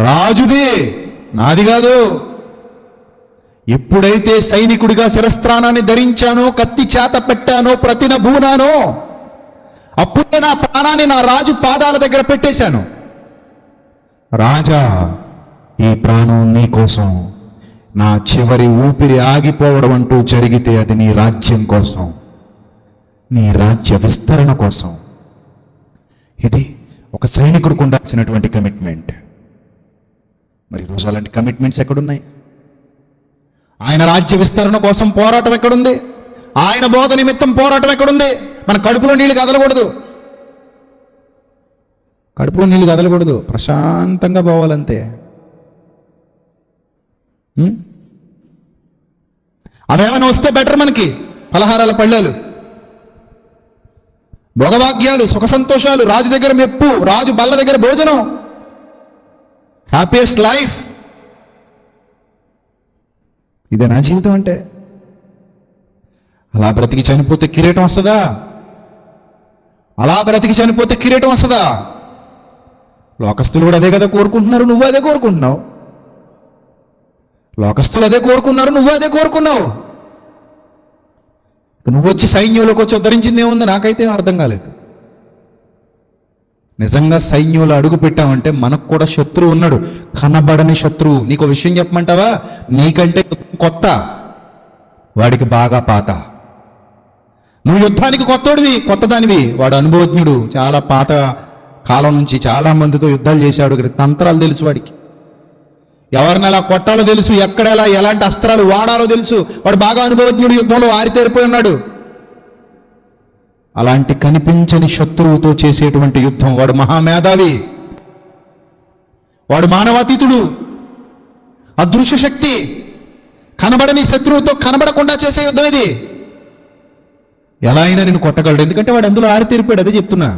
రాజుది, నాది కాదు. ఎప్పుడైతే సైనికుడిగా శిరస్త్రాణాన్ని ధరించానో, కత్తి చేత పెట్టానో, ప్రతినబూనానో, అప్పుడే నా ప్రాణాన్ని నా రాజు పాదాల దగ్గర పెట్టేశాను. రాజా, ఈ ప్రాణం నీ కోసం, నా చివరి ఊపిరి ఆగిపోవడం అంటూ జరిగితే అది నీ రాజ్యం కోసం. నీ రాజ్య విస్తరణ కోసం. ఇది ఒక సైనికుడికి ఉండాల్సినటువంటి కమిట్మెంట్. మరి ఈరోజు అలాంటి కమిట్మెంట్స్ ఎక్కడున్నాయి? ఆయన రాజ్య విస్తరణ కోసం పోరాటం ఎక్కడుంది? ఆయన బోధ నిమిత్తం పోరాటం ఎక్కడుంది? మన కడుపులో నీళ్ళు కదలకూడదు, కడుపులో నీళ్ళు కదలకూడదు, ప్రశాంతంగా పోవాలంతే. అవేమైనా వస్తే బెటర్ మనకి, పలహారాల పళ్ళాలు, భోగభాగ్యాలు, సుఖ సంతోషాలు, రాజు దగ్గర మెప్పు, రాజు బల్ల దగ్గర భోజనం, హ్యాపీయెస్ట్ లైఫ్. ఇదే నా జీవితం అంటే? అలా బ్రతికి చనిపోతే కిరీటం వస్తుందా? అలా బ్రతికి చనిపోతే కిరీటం వస్తుందా? లోకస్తులు కూడా అదే కదా కోరుకుంటున్నారు, నువ్వు అదే కోరుకుంటున్నావు. లోకస్తులు అదే కోరుకున్నారు, నువ్వు అదే కోరుకున్నావు. నువ్వు వచ్చి సైన్యంలోకి వచ్చి ఉద్ధరించింది ఏముంది? నాకైతే అర్థం కాలేదు. నిజంగా సైన్యంలో అడుగు పెట్టామంటే మనకు కూడా శత్రువు ఉన్నాడు, కనబడని శత్రువు. నీకు విషయం చెప్పమంటావా? నీకంటే కొత్త, వాడికి బాగా పాత. నువ్వు యుద్ధానికి కొత్తోడివి, కొత్తదానివి, వాడు అనుభవజ్ఞుడు. చాలా పాత కాలం నుంచి చాలా మందితో యుద్ధాలు చేశాడు, తంత్రాలు తెలుసు వాడికి. ఎవరిని ఎలా కొట్టాలో తెలుసు, ఎక్కడ ఎలా ఎలాంటి అస్త్రాలు వాడాలో తెలుసు. వాడు బాగా అనుభవజ్ఞుడు, యుద్ధంలో ఆరితేరిపోయి ఉన్నాడు. అలాంటి కనిపించని శత్రువుతో చేసేటువంటి యుద్ధం. వాడు మహామేధావి, వాడు మానవాతీతుడు, అదృశ్య శక్తి. కనబడని శత్రువుతో కనబడకుండా చేసే యుద్ధం ఇది. ఎలా అయినా నేను కొట్టగలడు, ఎందుకంటే వాడు అందులో ఆరితేరిపోయాడు. అదే చెప్తున్నా.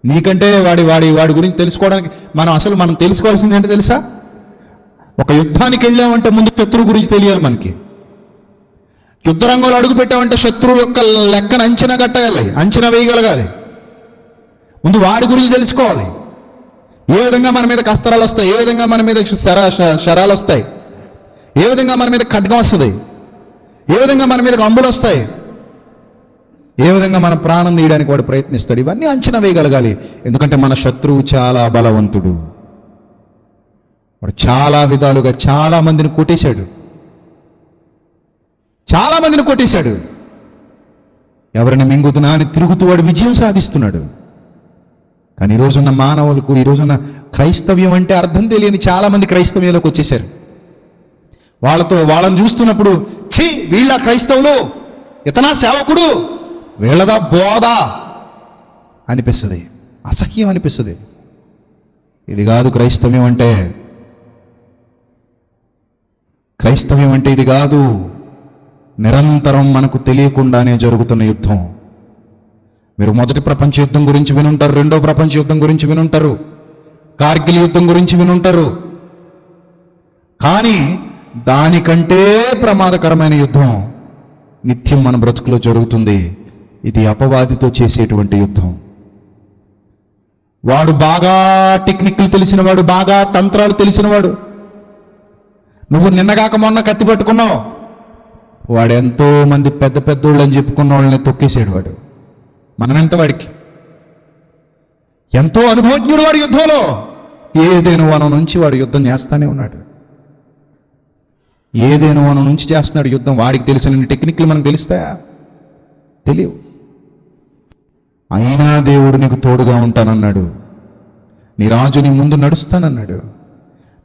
నీకంటే వాడి గురించి తెలుసుకోవడానికి మనం తెలుసుకోవాల్సింది ఏంటో తెలుసా? ఒక యుద్ధానికి వెళ్ళామంటే ముందు శత్రువు గురించి తెలియాలి మనకి. యుద్ధ రంగంలో అడుగు పెట్టామంటే శత్రువు యొక్క లెక్కను అంచనా కట్టగలి, అంచనా వేయగలగాలి. ముందు వాడి గురించి తెలుసుకోవాలి. ఏ విధంగా మన మీద అస్త్రాలు వస్తాయి, ఏ విధంగా మన మీద శరాలు వస్తాయి, ఏ విధంగా మన మీద ఖడ్గం వస్తుంది, ఏ విధంగా మన మీద అంబులు వస్తాయి, ఏ విధంగా మన ప్రాణం తీయడానికి వాడు ప్రయత్నిస్తాడు. ఇవన్నీ అంచనా వేయగలగాలి. ఎందుకంటే మన శత్రువు చాలా బలవంతుడు. వాడు చాలా విధాలుగా చాలా మందిని కొట్టేశాడు. ఎవరిని మింగుతున్నా అని తిరుగుతూ వాడు విజయం సాధిస్తున్నాడు. కానీ ఈరోజున్న మానవులకు, ఈరోజున్న క్రైస్తవ్యం అంటే అర్థం తెలియని చాలా మంది క్రైస్తవ్యంలోకి వచ్చేశారు. వాళ్ళని చూస్తున్నప్పుడు ఛీ వీళ్ళ క్రైస్తవులు, ఇతనా సేవకుడు, వీళ్ళదా బోధ అనిపిస్తుంది, అసహ్యం అనిపిస్తుంది. ఇది కాదు క్రైస్తవ్యం అంటే. క్రైస్తవ్యం అంటే ఇది కాదు. నిరంతరం మనకు తెలియకుండానే జరుగుతున్న యుద్ధం. మీరు మొదటి ప్రపంచ యుద్ధం గురించి వినుంటారు, రెండో ప్రపంచ యుద్ధం గురించి వినుంటారు, కార్గిల్ యుద్ధం గురించి వినుంటారు. కానీ దానికంటే ప్రమాదకరమైన యుద్ధం నిత్యం మన బ్రతుకులో జరుగుతుంది. ఇది అపవాదితో చేసేటువంటి యుద్ధం. వాడు బాగా టెక్నిక్లు తెలిసినవాడు, బాగా తంత్రాలు తెలిసినవాడు. నువ్వు నిన్నగాక మొన్న కత్తి పట్టుకున్నావు, వాడు ఎంతో మంది పెద్ద పెద్దోళ్ళు అని చెప్పుకున్న వాళ్ళని తొక్కేసాడు. వాడు మనమెంత వాడికి ఎంతో అనుభవజ్ఞుడు. వాడు యుద్ధంలో ఏదేను వనం నుంచి వాడు యుద్ధం చేస్తానే ఉన్నాడు. ఏదేను వనం నుంచి చేస్తున్నాడు యుద్ధం. వాడికి తెలిసిన టెక్నిక్లు మనకు తెలుస్తాయా? తెలియవు. అయినా దేవుడు నీకు తోడుగా ఉంటానన్నాడు. నీ రాజు నీ ముందు నడుస్తానన్నాడు.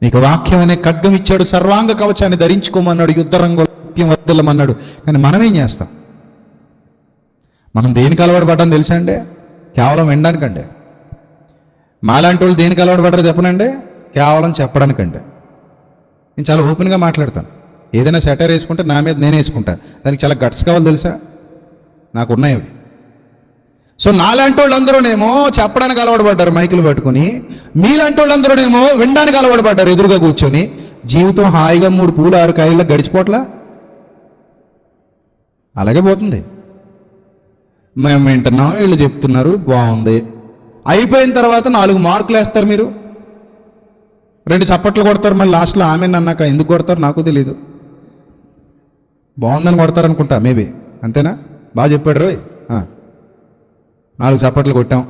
నీకు వాక్యం అనే ఖడ్గం ఇచ్చాడు, సర్వాంగ కవచాన్ని ధరించుకోమన్నాడు, యుద్ధ రంగంలో నిత్యం వర్ధిల్లమన్నాడు. కానీ మనం ఏం చేస్తాం? మనం దేనికి అలవాటు పడ్డాం తెలుసా అండి? కేవలం వినడానికంటే. మాలాంటి వాళ్ళు దేనికి అలవాటు పడ్డారో చెప్పనండి? కేవలం చెప్పడానికంటే. నేను చాలా ఓపెన్గా మాట్లాడతాను. ఏదైనా సెటర్ వేసుకుంటే నా మీద నేనే వేసుకుంటాను. దానికి చాలా గట్స్ కావాలి తెలుసా? నాకు ఉన్నాయి అవి. సో నాలాంటి వాళ్ళందరూనేమో చెప్పడానికి అలవాటు పడ్డారు మైకులు పట్టుకుని, మీలాంటి వాళ్ళందరూనేమో వినడానికి అలవాటు పడ్డారు ఎదురుగా కూర్చొని. జీవితం హాయిగా 3 పూలు 6 కాయల్లో గడిచిపోట్లా? అలాగే పోతుంది. మేము వింటున్నాం, వీళ్ళు చెప్తున్నారు, బాగుంది. అయిపోయిన తర్వాత 4 మార్కులు వేస్తారు, మీరు 2 చప్పట్లు కొడతారు, మళ్ళీ లాస్ట్లో ఆమె అన్నాక ఎందుకు కొడతారు నాకు తెలీదు. బాగుందని కొడతారనుకుంటా, మేబీ. అంతేనా? బాగా చెప్పాడు రోయ్. 4 చప్పట్లు కొట్టాం.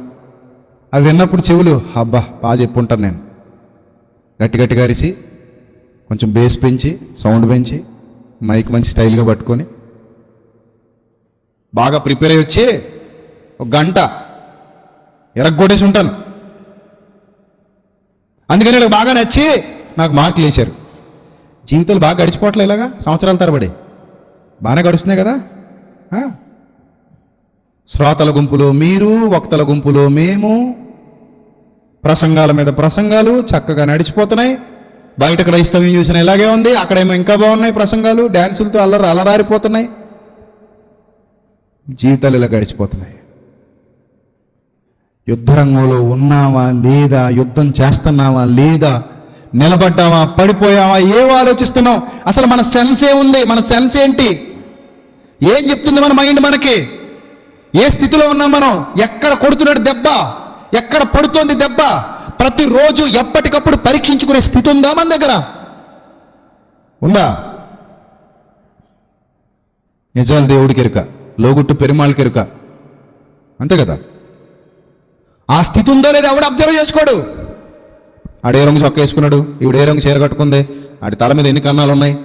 అవి విన్నప్పుడు చెవులు అబ్బా బాగా చెప్పుంటాను నేను. గట్టిగా అరిసి, కొంచెం బేస్ పెంచి, సౌండ్ పెంచి, మైక్ మంచి స్టైల్గా పట్టుకొని బాగా ప్రిపేర్ అయ్యి వచ్చి ఒక గంట ఎరగొట్టేసి ఉంటాను. అందుకని నాకు బాగా నచ్చి నాకు మార్కులు వేశారు. జీవితాలు బాగా గడిచిపోవట్లే, ఇలాగా సంవత్సరాల తరబడి బాగానే గడుస్తున్నాయి కదా. శ్రోతల గుంపులో మీరు, వక్తల గుంపులో మేము, ప్రసంగాల మీద ప్రసంగాలు చక్కగా నడిచిపోతున్నాయి. బయట క్రైస్తవ్యం చూసిన ఇలాగే ఉంది, అక్కడేమో ఇంకా బాగున్నాయి ప్రసంగాలు, డ్యాన్సులతో అలరారిపోతున్నాయి. జీవితాలు ఇలా గడిచిపోతున్నాయి. యుద్ధ రంగంలో ఉన్నావా లేదా, యుద్ధం చేస్తున్నావా లేదా, నిలబడ్డావా పడిపోయావా, ఏం ఆలోచిస్తున్నావు, అసలు మన సెన్స్ ఏముంది, మన సెన్స్ ఏంటి, ఏం చెప్తుంది మన మైండ్ మనకి, ఏ స్థితిలో ఉన్నాం మనం, ఎక్కడ కొడుతున్నాడు దెబ్బ, ఎక్కడ పడుతోంది దెబ్బ, ప్రతిరోజు ఎప్పటికప్పుడు పరీక్షించుకునే స్థితి ఉందా మన దగ్గర? ఉందా? నిజాలు దేవుడికి ఎరుక, లోగుట్టు పెరుమాళ్ళకి ఎరుక, అంతే కదా. ఆ స్థితి ఉందో లేదా ఎవడు అబ్జర్వ్ చేసుకోడు. ఆడు ఏ రంగు చొక్క వేసుకున్నాడు, ఈవిడ ఏ రంగు చీర కట్టుకుంది, ఆడి తల మీద ఎన్ని కన్నాలు ఉన్నాయి,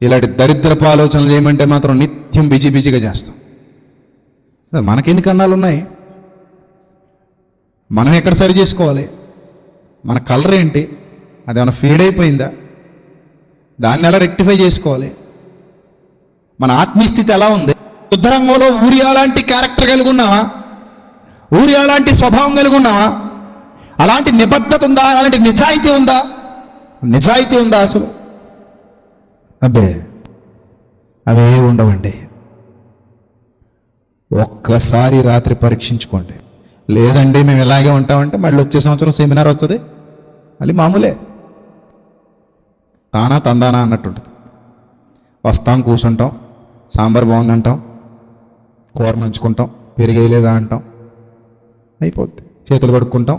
ఇలాంటి దరిద్రపు ఆలోచనలు చేయమంటే మాత్రం నిత్యం బిజీగా చేస్తాం. మనకెన్ని కన్నాలు ఉన్నాయి, మనం ఎక్కడ సరి చేసుకోవాలి, మన కలర్ ఏంటి, అదేమన్నా ఫేడ్ అయిపోయిందా, దాన్ని ఎలా రెక్టిఫై చేసుకోవాలి, మన ఆత్మీయస్థితి ఎలా ఉంది. యుద్ధరంగంలో ఊరియా లాంటి క్యారెక్టర్ కలిగి ఉన్నావా, ఊరియా లాంటి స్వభావం కలిగి ఉన్నావా, అలాంటి నిబద్ధత ఉందా, అలాంటి నిజాయితీ ఉందా అసలు? అబ్బే అవే ఉండవండి. ఒక్కసారి రాత్రి పరీక్షించుకోండి. లేదండి మేము ఇలాగే ఉంటామంటే మళ్ళీ వచ్చే సంవత్సరం సెమినార్ వస్తుంది, మళ్ళీ మామూలే, తానా తందానా అన్నట్టుంటుంది. వస్తాం, కూర్చుంటాం, సాంబార్ బాగుందంటాం, కూర మంచుకుంటాం, పెరిగేయలేదా అంటాం, అయిపోద్ది, చేతులు కడుక్కుంటాం,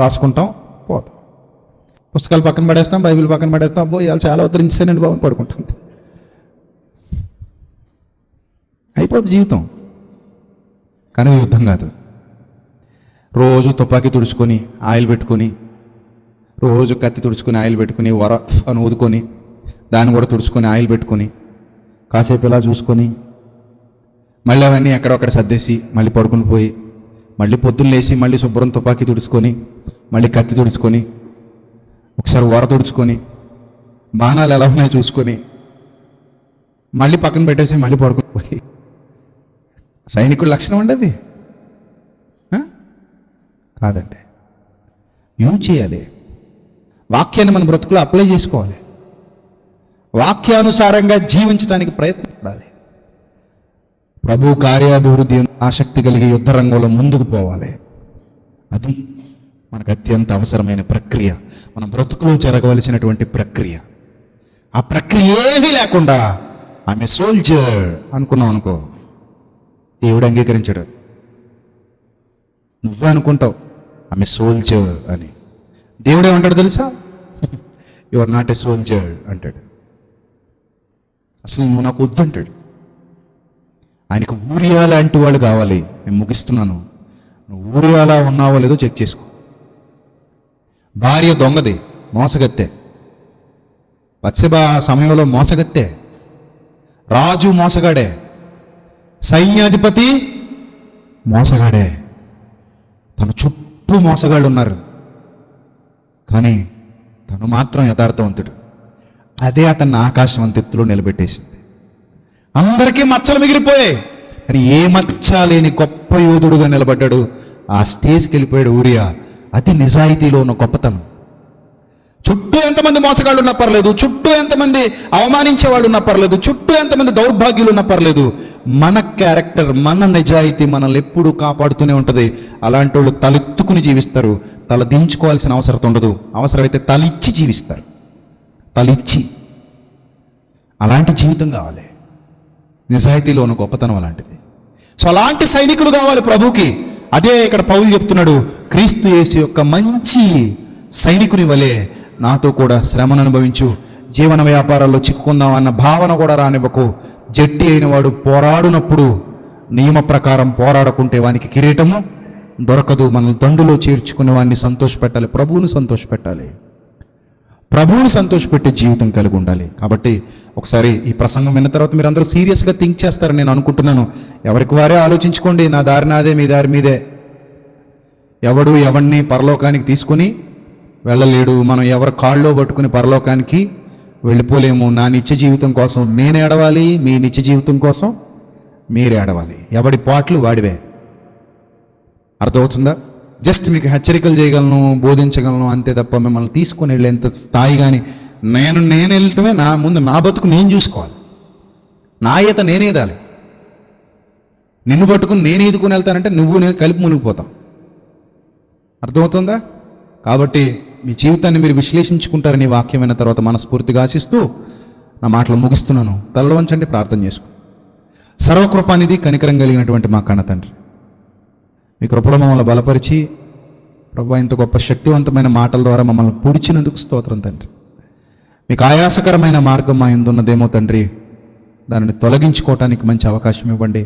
రాసుకుంటాం, పోతాం, పుస్తకాలు పక్కన పడేస్తాం, బైబిల్ పక్కన పడేస్తాం, అబ్బో ఇవాళ చాలా ఉద్ధరించానండి బాబు, పడుకుంటాం, అయిపోద్ది జీవితం. కానీ యుద్ధం కాదు. రోజు తుపాకీ తుడుచుకొని ఆయిల్ పెట్టుకొని, రోజు కత్తి తుడుచుకొని ఆయిల్ పెట్టుకొని, వర అని ఊదుకొని, దాన్ని కూడా తుడుచుకొని ఆయిల్ పెట్టుకొని, కాసేపు ఇలా చూసుకొని, మళ్ళీ అవన్నీ ఎక్కడొక్కడ సర్దేసి మళ్ళీ పడుకుని పోయి, మళ్ళీ పొద్దున్న లేచి మళ్ళీ శుభ్రం తుపాకీ తుడుచుకొని, మళ్ళీ కత్తి తుడుచుకొని, ఒకసారి వర తుడుచుకొని, బాణాలు ఎలా ఉన్నాయో చూసుకొని, మళ్ళీ పక్కన పెట్టేసి మళ్ళీ పడుకుని పోయి, సైనికుడి లక్షణం ఉండదు కాదండి. ఏం చేయాలి? వాక్యాన్ని మన బ్రతుకులో అప్లై చేసుకోవాలి, వాక్యానుసారంగా జీవించడానికి ప్రయత్నపడాలి, ప్రభు కార్యాభివృద్ధి ఆసక్తి కలిగి యుద్ధ రంగంలో ముందుకు పోవాలి. అది మనకు అత్యంత అవసరమైన ప్రక్రియ, మన బ్రతుకులో జరగవలసినటువంటి ప్రక్రియ. ఆ ప్రక్రియ ఏమీ లేకుండా ఆమె సోల్జర్ అనుకున్నాం అనుకో, దేవుడు అంగీకరించాడు. నువ్వే అనుకుంటావు ఆమె సోల్జర్ అని, దేవుడు ఏమంటాడు తెలుసా? You are not a soldier అంటాడు. అసలు నువ్వు నాకు వద్దంటాడు. ఆయనకు ఊరియా లాంటి వాళ్ళు కావాలి. నేను ముగిస్తున్నాను. నువ్వు ఊరియాలా ఉన్నావో లేదో చెక్ చేసుకో. భార్య దొంగది, మోసగత్తె. బత్షెబా సమయంలో మోసగత్తె, రాజు మోసగాడే, సైన్యాధిపతి మోసగాడే, తన చుట్టూ మోసగాళ్ళు ఉన్నారు, కానీ తను మాత్రం యథార్థవంతుడు. అదే అతన్ని ఆకాశవంతెత్తులో నిలబెట్టేసింది. అందరికీ మచ్చలు మిగిలిపోయాయి, కానీ ఏ మచ్చ లేని గొప్ప యోధుడుగా నిలబడ్డాడు. ఆ స్టేజ్కి వెళ్ళిపోయాడు ఊరియా. అది నిజాయితీలో ఉన్న గొప్పతనం. చుట్టూ ఎంతమంది మోసగాళ్ళు ఉన్నా పర్లేదు, చుట్టూ ఎంతమంది అవమానించే వాళ్ళు ఉన్నా పర్లేదు, చుట్టూ ఎంతమంది దౌర్భాగ్యులు ఉన్నా పర్లేదు, మన క్యారెక్టర్, మన నిజాయితీ మనల్ని ఎప్పుడూ కాపాడుతూనే ఉంటుంది. అలాంటి వాళ్ళు తలెత్తుకుని జీవిస్తారు, తల దించుకోవాల్సిన అవసరం ఉండదు. అవసరమైతే తలిచ్చి జీవిస్తారు, తలిచ్చి. అలాంటి జీవితం కావాలి. నిజాయితీలో ఉన్న గొప్పతనం అలాంటిది. సో అలాంటి సైనికులు కావాలి ప్రభుకి. అదే ఇక్కడ పౌలు చెప్తున్నాడు, క్రీస్తు యేసు యొక్క మంచి సైనికుని వలె నాతో కూడా శ్రమను అనుభవించు, జీవన వ్యాపారాల్లో చిక్కుకుందాం అన్న భావన కూడా రానివ్వకు. జట్టి అయిన వాడు పోరాడునప్పుడు నియమ ప్రకారం పోరాడకుంటే వానికి కిరీటము దొరకదు. మనల్ని దండులో చేర్చుకునే వాడిని సంతోషపెట్టాలి, ప్రభువును సంతోషపెట్టాలి. ప్రభువుని సంతోషపెట్టే జీవితం కలిగి ఉండాలి. కాబట్టి ఒకసారి ఈ ప్రసంగం విన్న తర్వాత మీరు అందరూ సీరియస్గా థింక్ చేస్తారని నేను అనుకుంటున్నాను. ఎవరికి వారే ఆలోచించుకోండి. నా దారి నాదే, మీ దారి మీదే. ఎవడు ఎవరిని పరలోకానికి తీసుకుని వెళ్ళలేడు. మనం ఎవరి కాళ్ళలో పట్టుకుని పరలోకానికి వెళ్ళిపోలేము. నా నిత్య జీవితం కోసం నేను ఏడవాలి, మీ నిత్య జీవితం కోసం మీరు ఏడవాలి. ఎవడి పాటలు వాడివే. అర్థమవుతుందా? జస్ట్ మీకు హెచ్చరికలు చేయగలను, బోధించగలను అంతే తప్ప మిమ్మల్ని తీసుకొని వెళ్ళేంత స్థాయి కానీ నేను వెళ్ళటమే. నా ముందు నా బతుకు నేను చూసుకోవాలి, నా ఈత నేనేదాలి. నిన్ను పట్టుకుని నేను ఈదుకుని వెళ్తానంటే నువ్వు నేను కలిపి మునిగిపోతాం. అర్థమవుతుందా? కాబట్టి మీ జీవితాన్ని మీరు విశ్లేషించుకుంటారని వాక్యం అయిన తర్వాత మనస్ఫూర్తిగా ఆశిస్తూ నా మాటలు ముగిస్తున్నాను. తలలో వంచండి, ప్రార్థన చేసుకో. సర్వకృపానిధి, కనికరం కలిగినటువంటి మా కన్న తండ్రి, మీ కృపలో మమ్మల్ని బలపరిచి ప్రభువా ఇంత గొప్ప శక్తివంతమైన మాటల ద్వారా మమ్మల్ని పొడిచినందుకు స్తోత్రం తండ్రి. మీకు ఆయాసకరమైన మార్గం మా ఎందున్నదేమో తండ్రి, దానిని తొలగించుకోవటానికి మంచి అవకాశం ఇవ్వండి.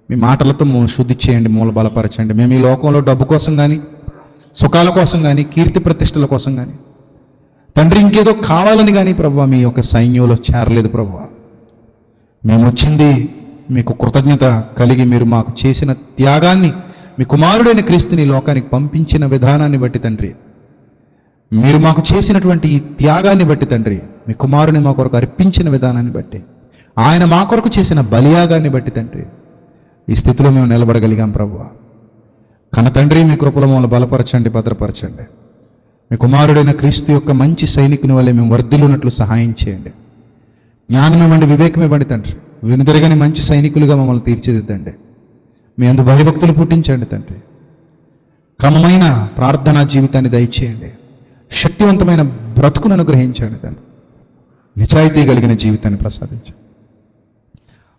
మీ మాటలతో మమ్మల్ని శుద్ధి చేయండి, మమ్మల్ని బలపరచండి. మేము ఈ లోకంలో డబ్బు కోసం కానీ, సుఖాల కోసం కానీ, కీర్తి ప్రతిష్టల కోసం కానీ తండ్రి ఇంకేదో కావాలని కానీ ప్రభువా మీ యొక్క సైన్యంలో చేరలేదు ప్రభువా. మేము వచ్చింది మీకు కృతజ్ఞత కలిగి మీరు మాకు చేసిన త్యాగాన్ని, మీ కుమారుడైన క్రీస్తుని లోకానికి పంపించిన విధానాన్ని బట్టి తండ్రి, మీరు మాకు చేసినటువంటి ఈ త్యాగాన్ని బట్టి తండ్రి, మీ కుమారుని మా కొరకు అర్పించిన విధానాన్ని బట్టి, ఆయన మా కొరకు చేసిన బలియాగాన్ని బట్టి తండ్రి, ఈ స్థితిలో మేము నిలబడగలిగాం ప్రభువా. కన్న తండ్రి, మీ కృపలో మమ్మల్ని బలపరచండి, భద్రపరచండి. మీ కుమారుడైన క్రీస్తు యొక్క మంచి సైనికుని వల్లే మేము వర్ధిల్లున్నట్లు సహాయం చేయండి. జ్ఞానం ఇవ్వండి, వివేకం ఇవ్వండి తండ్రి. వెనుదిరగని మంచి సైనికులుగా మమ్మల్ని తీర్చిదిద్దండి. మీ అందు భయభక్తులు పుట్టించండి తండ్రి. క్రమమైన ప్రార్థనా జీవితాన్ని దయచేయండి. శక్తివంతమైన బ్రతుకును అనుగ్రహించండి తండ్రి. నిజాయితీ కలిగిన జీవితాన్ని ప్రసాదించండి.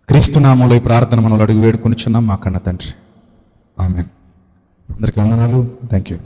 క్రీస్తునామంలో ఈ ప్రార్థన మనం అడుగు వేడుకొనిచున్నాం మా కన్న తండ్రి. ఆమేన్. అందరికీ వందనాలు. Thank you.